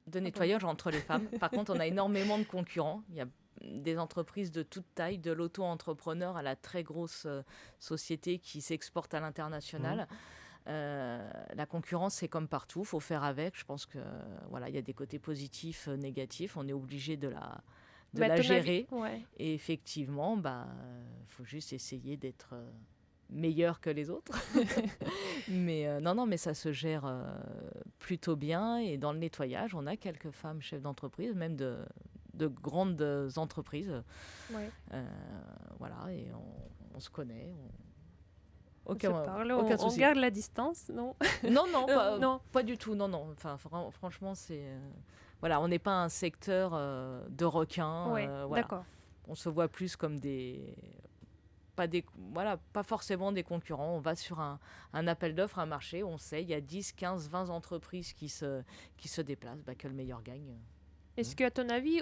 de bon nettoyage entre les femmes. Par contre, on a énormément de concurrents. Il y a des entreprises de toute taille, de l'auto-entrepreneur à la très grosse société qui s'exporte à l'international. La concurrence, c'est comme partout, faut faire avec. Je pense que voilà, il y a des côtés positifs, négatifs. On est obligé de la Mais à ton avis, gérer. ouais. Et effectivement, faut juste essayer d'être meilleur que les autres. Mais non, mais ça se gère plutôt bien. Et dans le nettoyage, on a quelques femmes chefs d'entreprise, même de grandes entreprises. Ouais. Voilà, et on se connaît. On se parle, Aucun on souci. garde la distance, non? Non, non, Non. pas du tout. Non, non. Enfin, franchement, c'est voilà, on n'est pas un secteur de requins. Ouais, Voilà. d'accord. On se voit plus comme pas forcément des concurrents. On va sur un appel d'offres, un marché, on sait, il y a 10, 15, 20 entreprises qui se déplacent, que le meilleur gagne. Est-ce qu'à ton avis,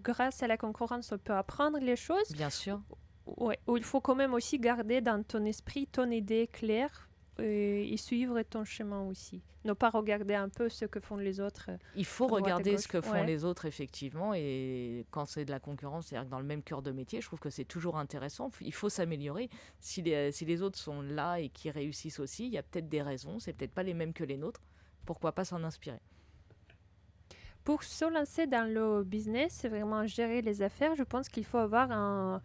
grâce à la concurrence, on peut apprendre les choses? Bien sûr. Ouais, ou il faut quand même aussi garder dans ton esprit ton idée claire et suivre ton chemin aussi. Ne pas regarder un peu ce que font les autres Il faut à droite à regarder ce gauche. que font Ouais. les autres, effectivement, et quand c'est de la concurrence, c'est-à-dire que dans le même cœur de métier, je trouve que c'est toujours intéressant. Il faut s'améliorer. Si les autres sont là et qui réussissent aussi, il y a peut-être des raisons, c'est peut-être pas les mêmes que les nôtres. Pourquoi pas s'en inspirer? Pour se lancer dans le business, c'est vraiment gérer les affaires, je pense qu'il faut avoir un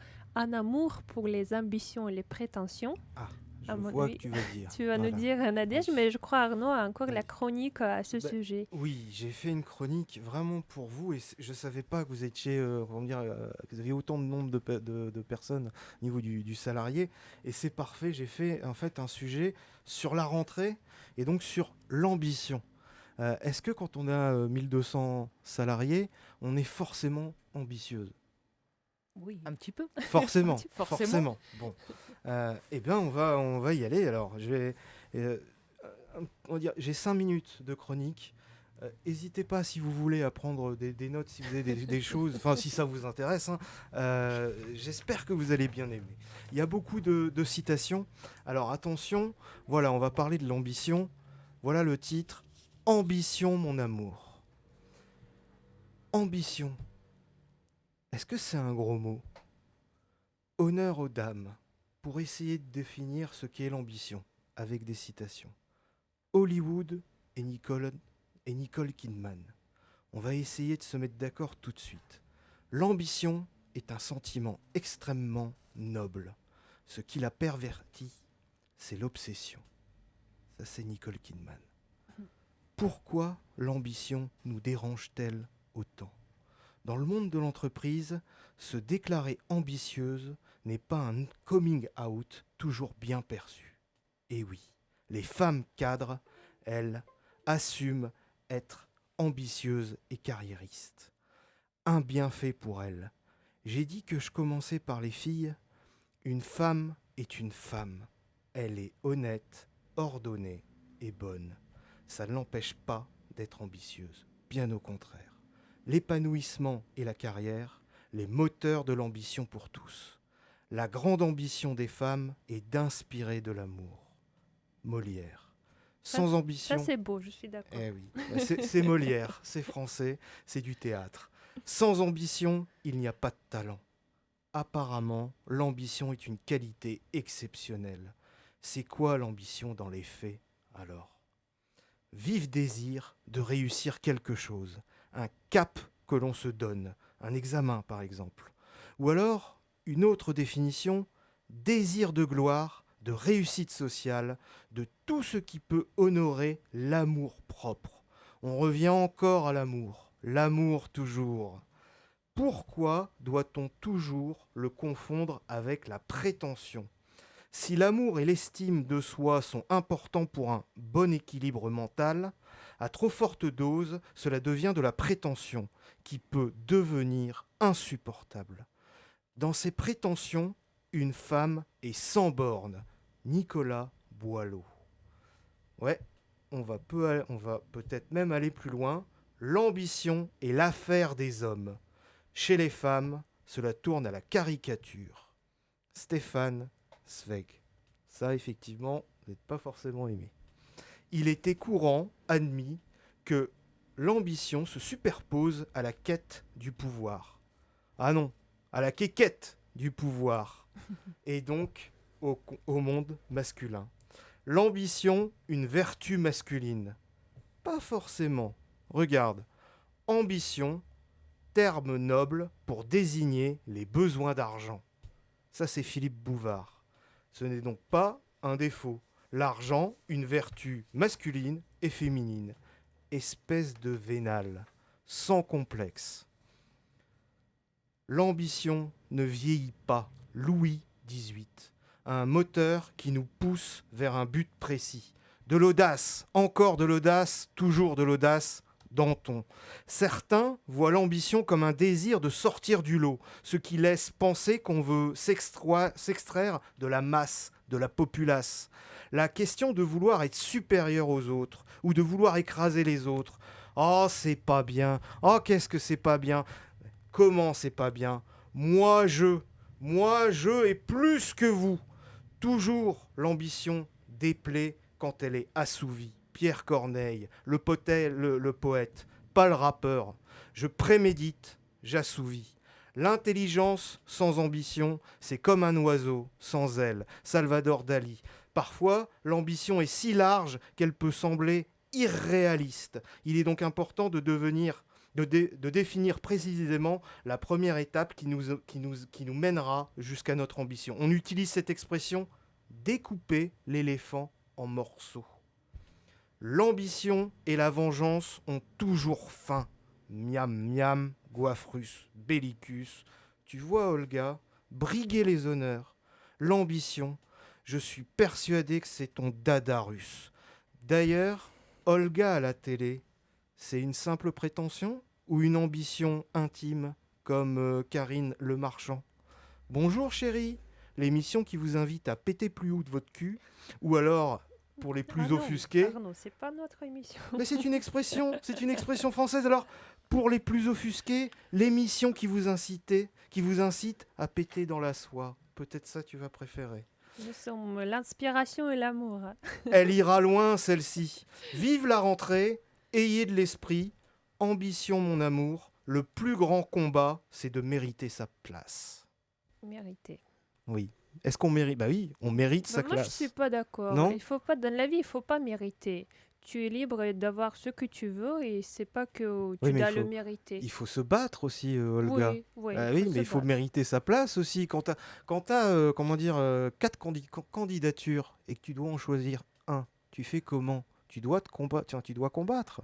amour pour les ambitions et les prétentions, Ah, je à mon vois avis. que tu vas dire. Tu vas nous Voilà. dire, Nadège, Oui. mais je crois Arnaud a encore Oui. la chronique à ce Bah, sujet. oui, j'ai fait une chronique vraiment pour vous et je savais pas que vous étiez, comment dire, que vous aviez autant de nombre de personnes au niveau du salarié et c'est parfait. J'ai fait en fait un sujet sur la rentrée et donc sur l'ambition. Est-ce que quand on a 1200 salariés, on est forcément ambitieuse? Oui, un petit peu. Forcément, Forcément. forcément. Bon, eh bien, on va y aller. Alors, euh, on va dire, j'ai 5 minutes de chronique. N'hésitez pas si vous voulez à prendre des notes, si vous avez des choses, enfin si ça vous intéresse, hein. J'espère que vous allez bien aimer. Il y a beaucoup de citations. Alors attention, voilà, on va parler de l'ambition. Voilà le titre, Ambition, mon amour. Ambition, est-ce que c'est un gros mot? Honneur aux dames, pour essayer de définir ce qu'est l'ambition, avec des citations. Hollywood et Nicole Kidman. On va essayer de se mettre d'accord tout de suite. L'ambition est un sentiment extrêmement noble. Ce qui la pervertit, c'est l'obsession. Ça, c'est Nicole Kidman. Pourquoi l'ambition nous dérange-t-elle autant? Dans le monde de l'entreprise, se déclarer ambitieuse n'est pas un coming out toujours bien perçu. Et oui, les femmes cadres, elles, assument être ambitieuses et carriéristes. Un bienfait pour elles. J'ai dit que je commençais par les filles. Une femme est une femme. Elle est honnête, ordonnée et bonne. Ça ne l'empêche pas d'être ambitieuse. Bien au contraire. L'épanouissement et la carrière, les moteurs de l'ambition pour tous. La grande ambition des femmes est d'inspirer de l'amour. Molière. Sans Ça, ambition... c'est beau, je suis d'accord. Eh oui, c'est Molière, c'est français, c'est du théâtre. Sans ambition, il n'y a pas de talent. Apparemment, l'ambition est une qualité exceptionnelle. C'est quoi l'ambition dans les faits, alors? Vif désir de réussir quelque chose, un cap que l'on se donne, un examen par exemple. Ou alors, une autre définition, désir de gloire, de réussite sociale, de tout ce qui peut honorer l'amour propre. On revient encore à l'amour toujours. Pourquoi doit-on toujours le confondre avec la prétention? Si l'amour et l'estime de soi sont importants pour un bon équilibre mental, à trop forte dose, cela devient de la prétention qui peut devenir insupportable. Dans ces prétentions, une femme est sans bornes. Nicolas Boileau. Ouais, on va peut-être même aller plus loin. L'ambition est l'affaire des hommes. Chez les femmes, cela tourne à la caricature. Stéphane Zweig. Ça, effectivement, vous n'êtes pas forcément aimé. Il était courant, admis, que l'ambition se superpose à la quête du pouvoir. Ah non, à la quéquette du pouvoir. Et donc au monde masculin. L'ambition, une vertu masculine. Pas forcément. Regarde, ambition, terme noble pour désigner les besoins d'argent. Ça, c'est Philippe Bouvard. Ce n'est donc pas un défaut. L'argent, une vertu masculine et féminine. Espèce de vénal, sans complexe. L'ambition ne vieillit pas. Louis XVIII. Un moteur qui nous pousse vers un but précis. De l'audace, encore de l'audace, toujours de l'audace, Danton. Certains voient l'ambition comme un désir de sortir du lot, ce qui laisse penser qu'on veut s'extraire de la masse, de la populace. La question de vouloir être supérieur aux autres, ou de vouloir écraser les autres. Oh, c'est pas bien. Oh, qu'est-ce que c'est pas bien. Comment c'est pas bien? Moi, je et plus que vous. Toujours l'ambition déplaît quand elle est assouvie. Pierre Corneille, le poète, pas le rappeur. Je prémédite, j'assouvis. L'intelligence sans ambition, c'est comme un oiseau sans aile. Salvador Dali. Parfois, l'ambition est si large qu'elle peut sembler irréaliste. Il est donc important de définir précisément la première étape qui nous mènera jusqu'à notre ambition. On utilise cette expression découper l'éléphant en morceaux. L'ambition et la vengeance ont toujours faim. Miam miam, Guafrus, Bellicus. Tu vois, Olga, briguer les honneurs, l'ambition, je suis persuadé que c'est ton dada russe. D'ailleurs, Olga à la télé, c'est une simple prétention ou une ambition intime comme Karine Le Marchand? Bonjour chérie, l'émission qui vous invite à péter plus haut de votre cul, ou alors, pour les plus offusqués... Arnaud, c'est pas notre émission. Mais c'est une expression française. Alors, pour les plus offusqués, l'émission qui vous incite à péter dans la soie. Peut-être ça tu vas préférer. Nous sommes l'inspiration et l'amour. Elle ira loin, celle-ci. Vive la rentrée, ayez de l'esprit. Ambition, mon amour. Le plus grand combat, c'est de mériter sa place. Mérité. Oui. Est-ce qu'on mérite? Bah oui, on mérite sa Moi, classe. je suis pas d'accord. Non. Il faut pas, dans la vie, il faut pas mériter. Tu es libre d'avoir ce que tu veux et c'est pas que tu Oui, mais dois il le faut- mériter. Il faut se battre aussi, Olga. Oui, Ah il oui, faut mais se il faut battre. mériter sa place aussi. Quand t'as, comment dire, 4 candidatures et que tu dois en choisir un, tu fais comment? Tu dois te combattre. Tiens, tu dois combattre.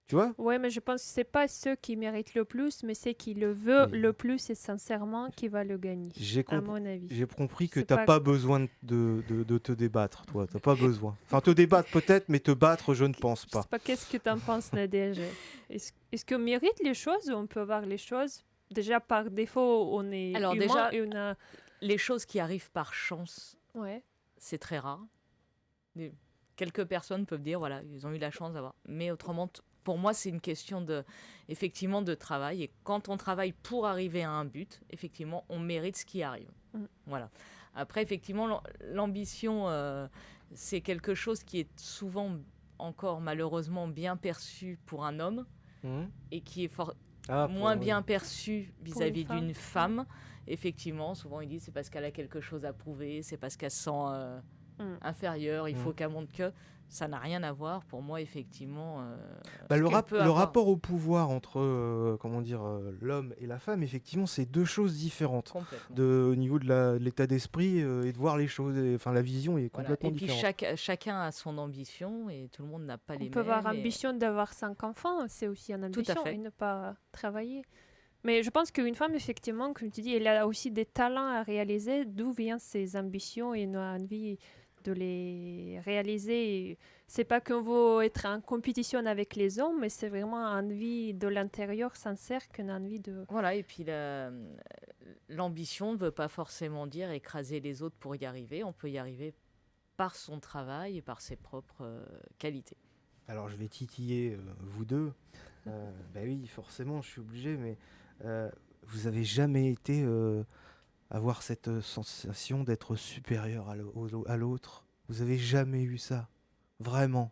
Tu vois? Ouais, mais je pense que c'est pas ceux qui méritent le plus, mais c'est qui le veut Mais- le plus et sincèrement qui va le gagner, J'ai à compris. mon avis. J'ai compris que C'est t'as pas- pas besoin de te débattre, toi. T'as pas besoin. Enfin, te débattre peut-être, mais te battre, je ne pense Je pas. sais pas, qu'est-ce que tu en penses, Nadège? Est-ce qu'on mérite les choses? On peut avoir les choses. Déjà, par défaut, on est Alors, humain déjà- et on a... Les choses qui arrivent par chance, Ouais. c'est très rare. Quelques personnes peuvent dire, voilà, ils ont eu la chance d'avoir. Mais autrement, pour moi, c'est une question effectivement, de travail. Et quand on travaille pour arriver à un but, effectivement, on mérite ce qui arrive. Mm. Voilà. Après, effectivement, l'ambition, c'est quelque chose qui est souvent encore malheureusement bien perçu pour un homme Mhm. et qui est Ah, moins bien perçu vis-à-vis femme. d'une femme. Effectivement, souvent ils disent c'est parce qu'elle a quelque chose à prouver, c'est parce qu'elle se sent inférieure, il faut qu'elle montre que. Ça n'a rien à voir pour moi, effectivement. Bah, ce le qu'elle peut avoir. rapport au pouvoir entre l'homme et la femme, effectivement, c'est deux choses différentes. Complètement. Au niveau de l'état d'esprit et de voir les choses, enfin la vision est Voilà. complètement Et puis différente. chacun a son ambition et tout le monde n'a pas les On peut mêmes. avoir et- ambition d'avoir 5 enfants, c'est aussi une Tout à ambition fait. et ne pas travailler. Mais je pense qu'une femme, effectivement, comme tu dis, elle a aussi des talents à réaliser, d'où viennent ses ambitions et elle a envie de les réaliser. Et c'est pas qu'on veut être en compétition avec les hommes, mais c'est vraiment envie de l'intérieur sincère qu'on a envie de... Voilà, et puis l'ambition ne veut pas forcément dire écraser les autres pour y arriver. On peut y arriver par son travail et par ses propres qualités. Alors je vais titiller vous deux. Bah oui, forcément, je suis obligé, mais vous avez jamais été avoir cette sensation d'être supérieur à l'autre? Vous avez jamais eu ça? Vraiment?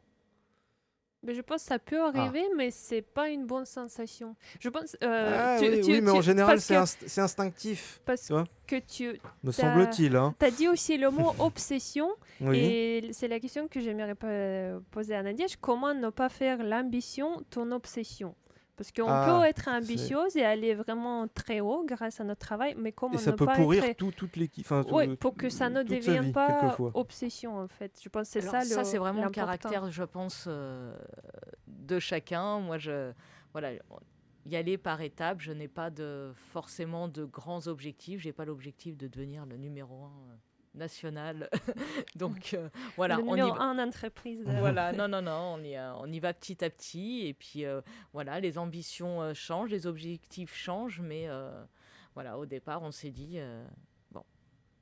Mais je pense que ça peut arriver, mais c'est pas une bonne sensation. Je pense... Oui, mais en général, parce c'est instinctif, Parce tu vois, que tu me semble-t-il. Hein. as dit aussi le mot obsession, Oui. et c'est la question que j'aimerais poser à Nadia. Comment ne pas faire l'ambition ton obsession? Parce qu'on peut être ambitieuse et aller vraiment très haut grâce à notre travail, mais comment Et ça ne peut pas pourrir être... toute l'équipe. Oui, pour que ça ne toute sa devienne vie, pas quelquefois. obsession, en fait. Je pense que c'est Alors, ça c'est vraiment le l'important. caractère, je pense, de chacun. Moi, voilà, y aller par étapes. Je n'ai pas forcément de grands objectifs. Je n'ai pas l'objectif de devenir le numéro 1 national. Donc, voilà. Le on y numéro va. 1 d'entreprise. Voilà, non, on y va petit à petit. Et puis, voilà, les ambitions changent, les objectifs changent. Mais voilà, au départ, on s'est dit,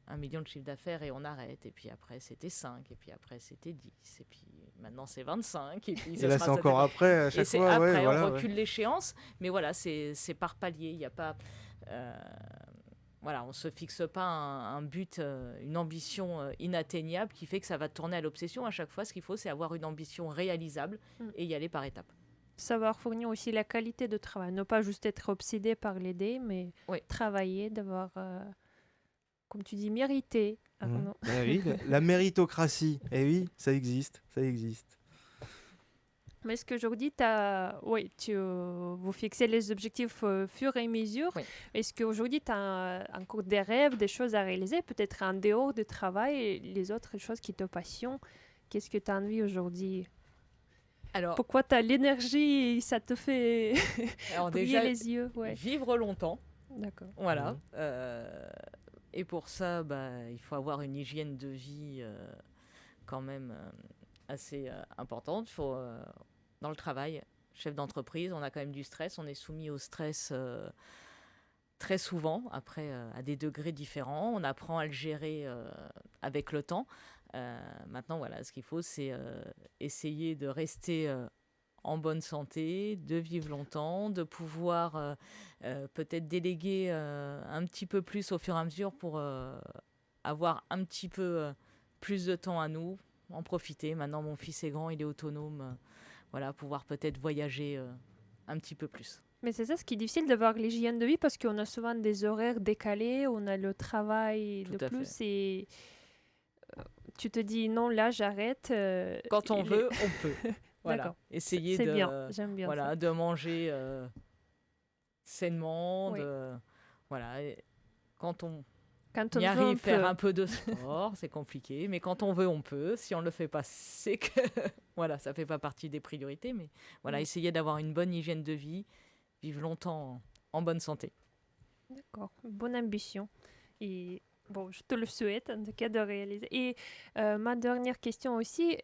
1 million de chiffre d'affaires et on arrête. Et puis après, c'était 5. Et puis après, c'était 10. Et puis maintenant, c'est 25. Et puis Et là, c'est encore après, à et chaque c'est fois. après, ouais, voilà, on recule l'échéance. Mais voilà, c'est par palier. Il n'y a pas... voilà, on ne se fixe pas un but, une ambition inatteignable qui fait que ça va tourner à l'obsession. À chaque fois, ce qu'il faut, c'est avoir une ambition réalisable et y aller par étapes. Savoir fournir aussi la qualité de travail, ne pas juste être obsédé par l'idée, mais travailler, devoir, comme tu dis, mériter. Oui, la méritocratie, eh oui, ça existe, ça existe. Mais est-ce qu'aujourd'hui, vous fixez les objectifs au fur et à mesure? Oui. Est-ce qu'aujourd'hui, tu as encore des rêves, des choses à réaliser, peut-être en dehors du travail, et les autres choses qui te passionnent? Qu'est-ce que tu as envie aujourd'hui? Alors, pourquoi tu as l'énergie et ça te fait briller déjà, les yeux? Vivre longtemps. D'accord. Voilà. Et pour ça, il faut avoir une hygiène de vie quand même assez importante. Il faut, dans le travail, chef d'entreprise, on a quand même du stress. On est soumis au stress très souvent, après à des degrés différents. On apprend à le gérer avec le temps. Maintenant, voilà, ce qu'il faut, c'est essayer de rester en bonne santé, de vivre longtemps, de pouvoir peut-être déléguer un petit peu plus au fur et à mesure pour avoir un petit peu plus de temps à nous, en profiter. Maintenant, mon fils est grand, il est autonome. Voilà, pouvoir peut-être voyager un petit peu plus. Mais c'est ça ce qui est difficile d'avoir l'hygiène de vie parce qu'on a souvent des horaires décalés, on a le travail de plus et tu te dis non, là j'arrête. Quand on veut, on peut. Voilà. Essayer j'aime bien voilà, ça. de manger sainement. Voilà. Quand on y arrive, faire un peu de sport, c'est compliqué. Mais quand on veut, on peut. Si on ne le fait pas, c'est que voilà, ça ne fait pas partie des priorités. Mais voilà, essayer d'avoir une bonne hygiène de vie, vivre longtemps en bonne santé. D'accord, bonne ambition. Et bon, je te le souhaite en tout cas de réaliser. Et ma dernière question aussi,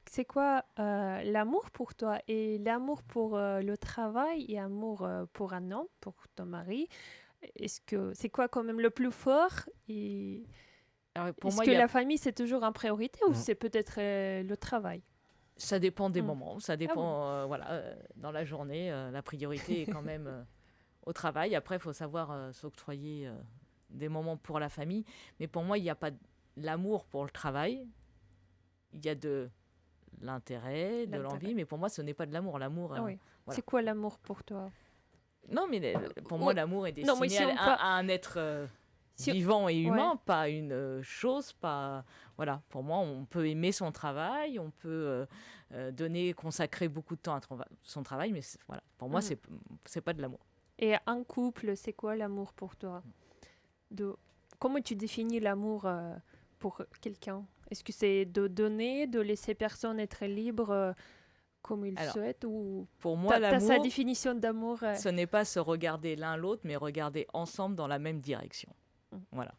c'est quoi l'amour pour toi et l'amour pour le travail et l'amour pour un homme, pour ton mari? Est-ce que c'est quoi quand même le plus fort et alors, pour est-ce moi, que la famille c'est toujours en priorité ou c'est peut-être le travail? Ça dépend des moments, ça dépend dans la journée, la priorité est quand même au travail. Après, il faut savoir s'octroyer des moments pour la famille. Mais pour moi, il n'y a pas l'amour pour le travail. Il y a de l'intérêt, de l'envie. Mais pour moi, ce n'est pas de l'amour. L'amour, voilà. C'est quoi l'amour pour toi? Non, mais pour moi, l'amour est destiné à un être vivant et humain, pas une chose. Pas voilà. Pour moi, on peut aimer son travail, on peut consacrer beaucoup de temps à son travail. Mais voilà, pour moi, c'est pas de l'amour. Et en couple, c'est quoi l'amour pour toi? Comment tu définis l'amour pour quelqu'un? Est-ce que c'est de donner, de laisser personne être libre comme il souhaite ou pour moi, t'as sa définition d'amour ce n'est pas se regarder l'un l'autre, mais regarder ensemble dans la même direction. Voilà.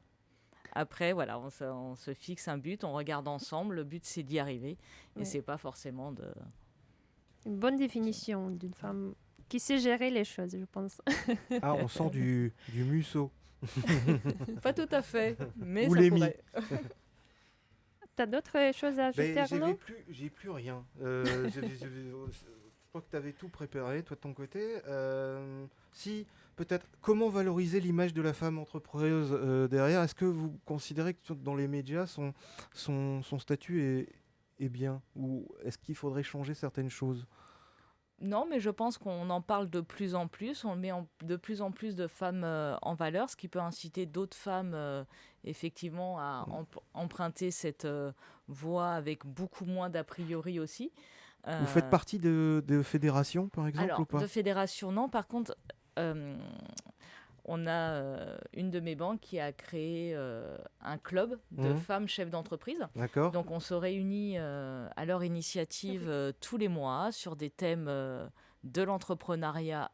Après, voilà, on se fixe un but, on regarde ensemble. Le but, c'est d'y arriver. Et c'est pas forcément de... Une bonne définition d'une femme qui sait gérer les choses, je pense. Ah, on sent du museau. Pas tout à fait, mais ou ça pourrait. T'as d'autres choses à ajouter, Arnaud? J'ai plus rien. Je crois que tu avais tout préparé, toi de ton côté. Si, peut-être, comment valoriser l'image de la femme entrepreneuse derrière? Est-ce que vous considérez que dans les médias, son statut est bien? Ou est-ce qu'il faudrait changer certaines choses? Non, mais je pense qu'on en parle de plus en plus. On met de plus en plus de femmes en valeur, ce qui peut inciter d'autres femmes, effectivement, à emprunter cette voie avec beaucoup moins d'a priori aussi. Vous faites partie de fédérations, par exemple, alors, ou pas? de fédérations, non. Par contre, on a une de mes banques qui a créé un club de femmes chefs d'entreprise. D'accord. Donc on se réunit à leur initiative tous les mois sur des thèmes de l'entrepreneuriat,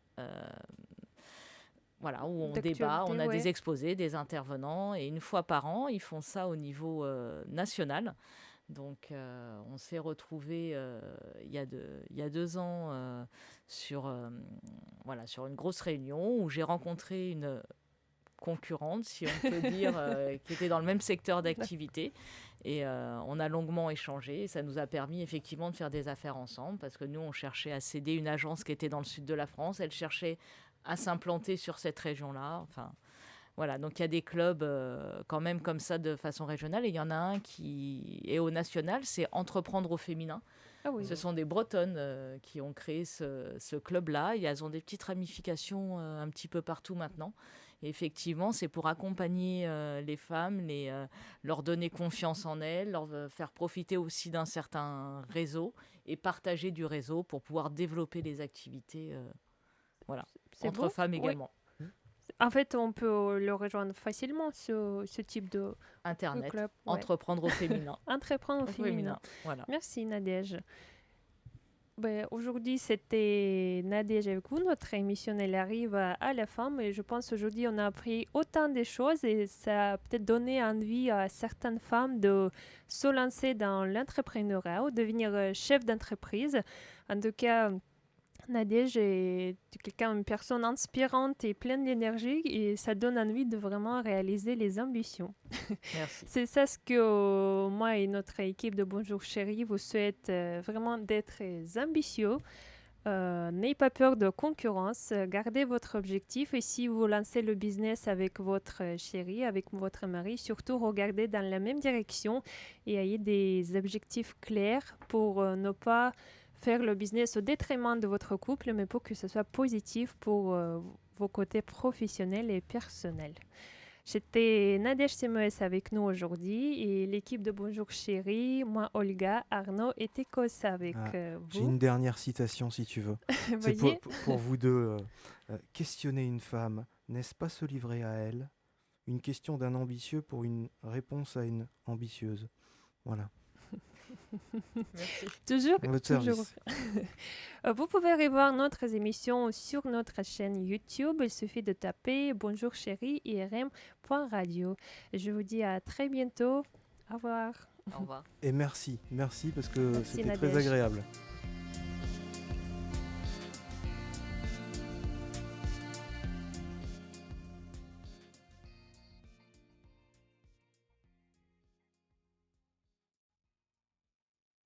voilà, où on débat, on a des exposés, des intervenants, et une fois par an, ils font ça au niveau national. Donc, on s'est retrouvés il y a 2 ans sur une grosse réunion où j'ai rencontré une concurrente, si on peut dire, qui était dans le même secteur d'activité. Et on a longuement échangé. Et ça nous a permis effectivement de faire des affaires ensemble parce que nous, on cherchait à céder une agence qui était dans le sud de la France. Elle cherchait à s'implanter sur cette région-là. Enfin, Voilà, donc il y a des clubs quand même comme ça de façon régionale. Et il y en a un qui est au national, c'est Entreprendre au féminin. Ah oui. Ce sont des Bretonnes qui ont créé ce club-là. Et elles ont des petites ramifications un petit peu partout maintenant. Et effectivement, c'est pour accompagner les femmes, leur donner confiance en elles, leur faire profiter aussi d'un certain réseau et partager du réseau pour pouvoir développer les activités voilà, C'est entre beau. femmes Oui. également. En fait, on peut le rejoindre facilement, ce type de Internet, club. Ouais. Entreprendre au féminin. Entreprendre au féminin. Voilà. Merci Nadège. Ben, aujourd'hui, c'était Nadège avec vous. Notre émission, elle arrive à la fin, mais je pense aujourd'hui, on a appris autant de choses et ça a peut-être donné envie à certaines femmes de se lancer dans l'entrepreneuriat ou devenir chef d'entreprise. En tout cas, Nadège est une personne inspirante et pleine d'énergie et ça donne envie de vraiment réaliser les ambitions. Merci. C'est ça ce que moi et notre équipe de Bonjour Chérie vous souhaite vraiment d'être ambitieux. N'ayez pas peur de concurrence, gardez votre objectif et si vous lancez le business avec votre chéri, avec votre mari, surtout regardez dans la même direction et ayez des objectifs clairs pour ne pas faire le business au détriment de votre couple, mais pour que ce soit positif pour vos côtés professionnels et personnels. J'étais Nadège Semoes avec nous aujourd'hui et l'équipe de Bonjour Chérie, moi Olga, Arnaud et Tekos avec J'ai vous. une dernière citation si tu veux. C'est pour vous deux. Questionner une femme, n'est-ce pas se livrer à elle? Une question d'un ambitieux pour une réponse à une ambitieuse. Voilà. Merci. Toujours. À votre service. Vous pouvez revoir notre émission sur notre chaîne YouTube. Il suffit de taper Bonjour Chérie IRM.radio. Je vous dis à très bientôt. Au revoir. Au revoir. Et merci parce que c'était très Nadège. agréable.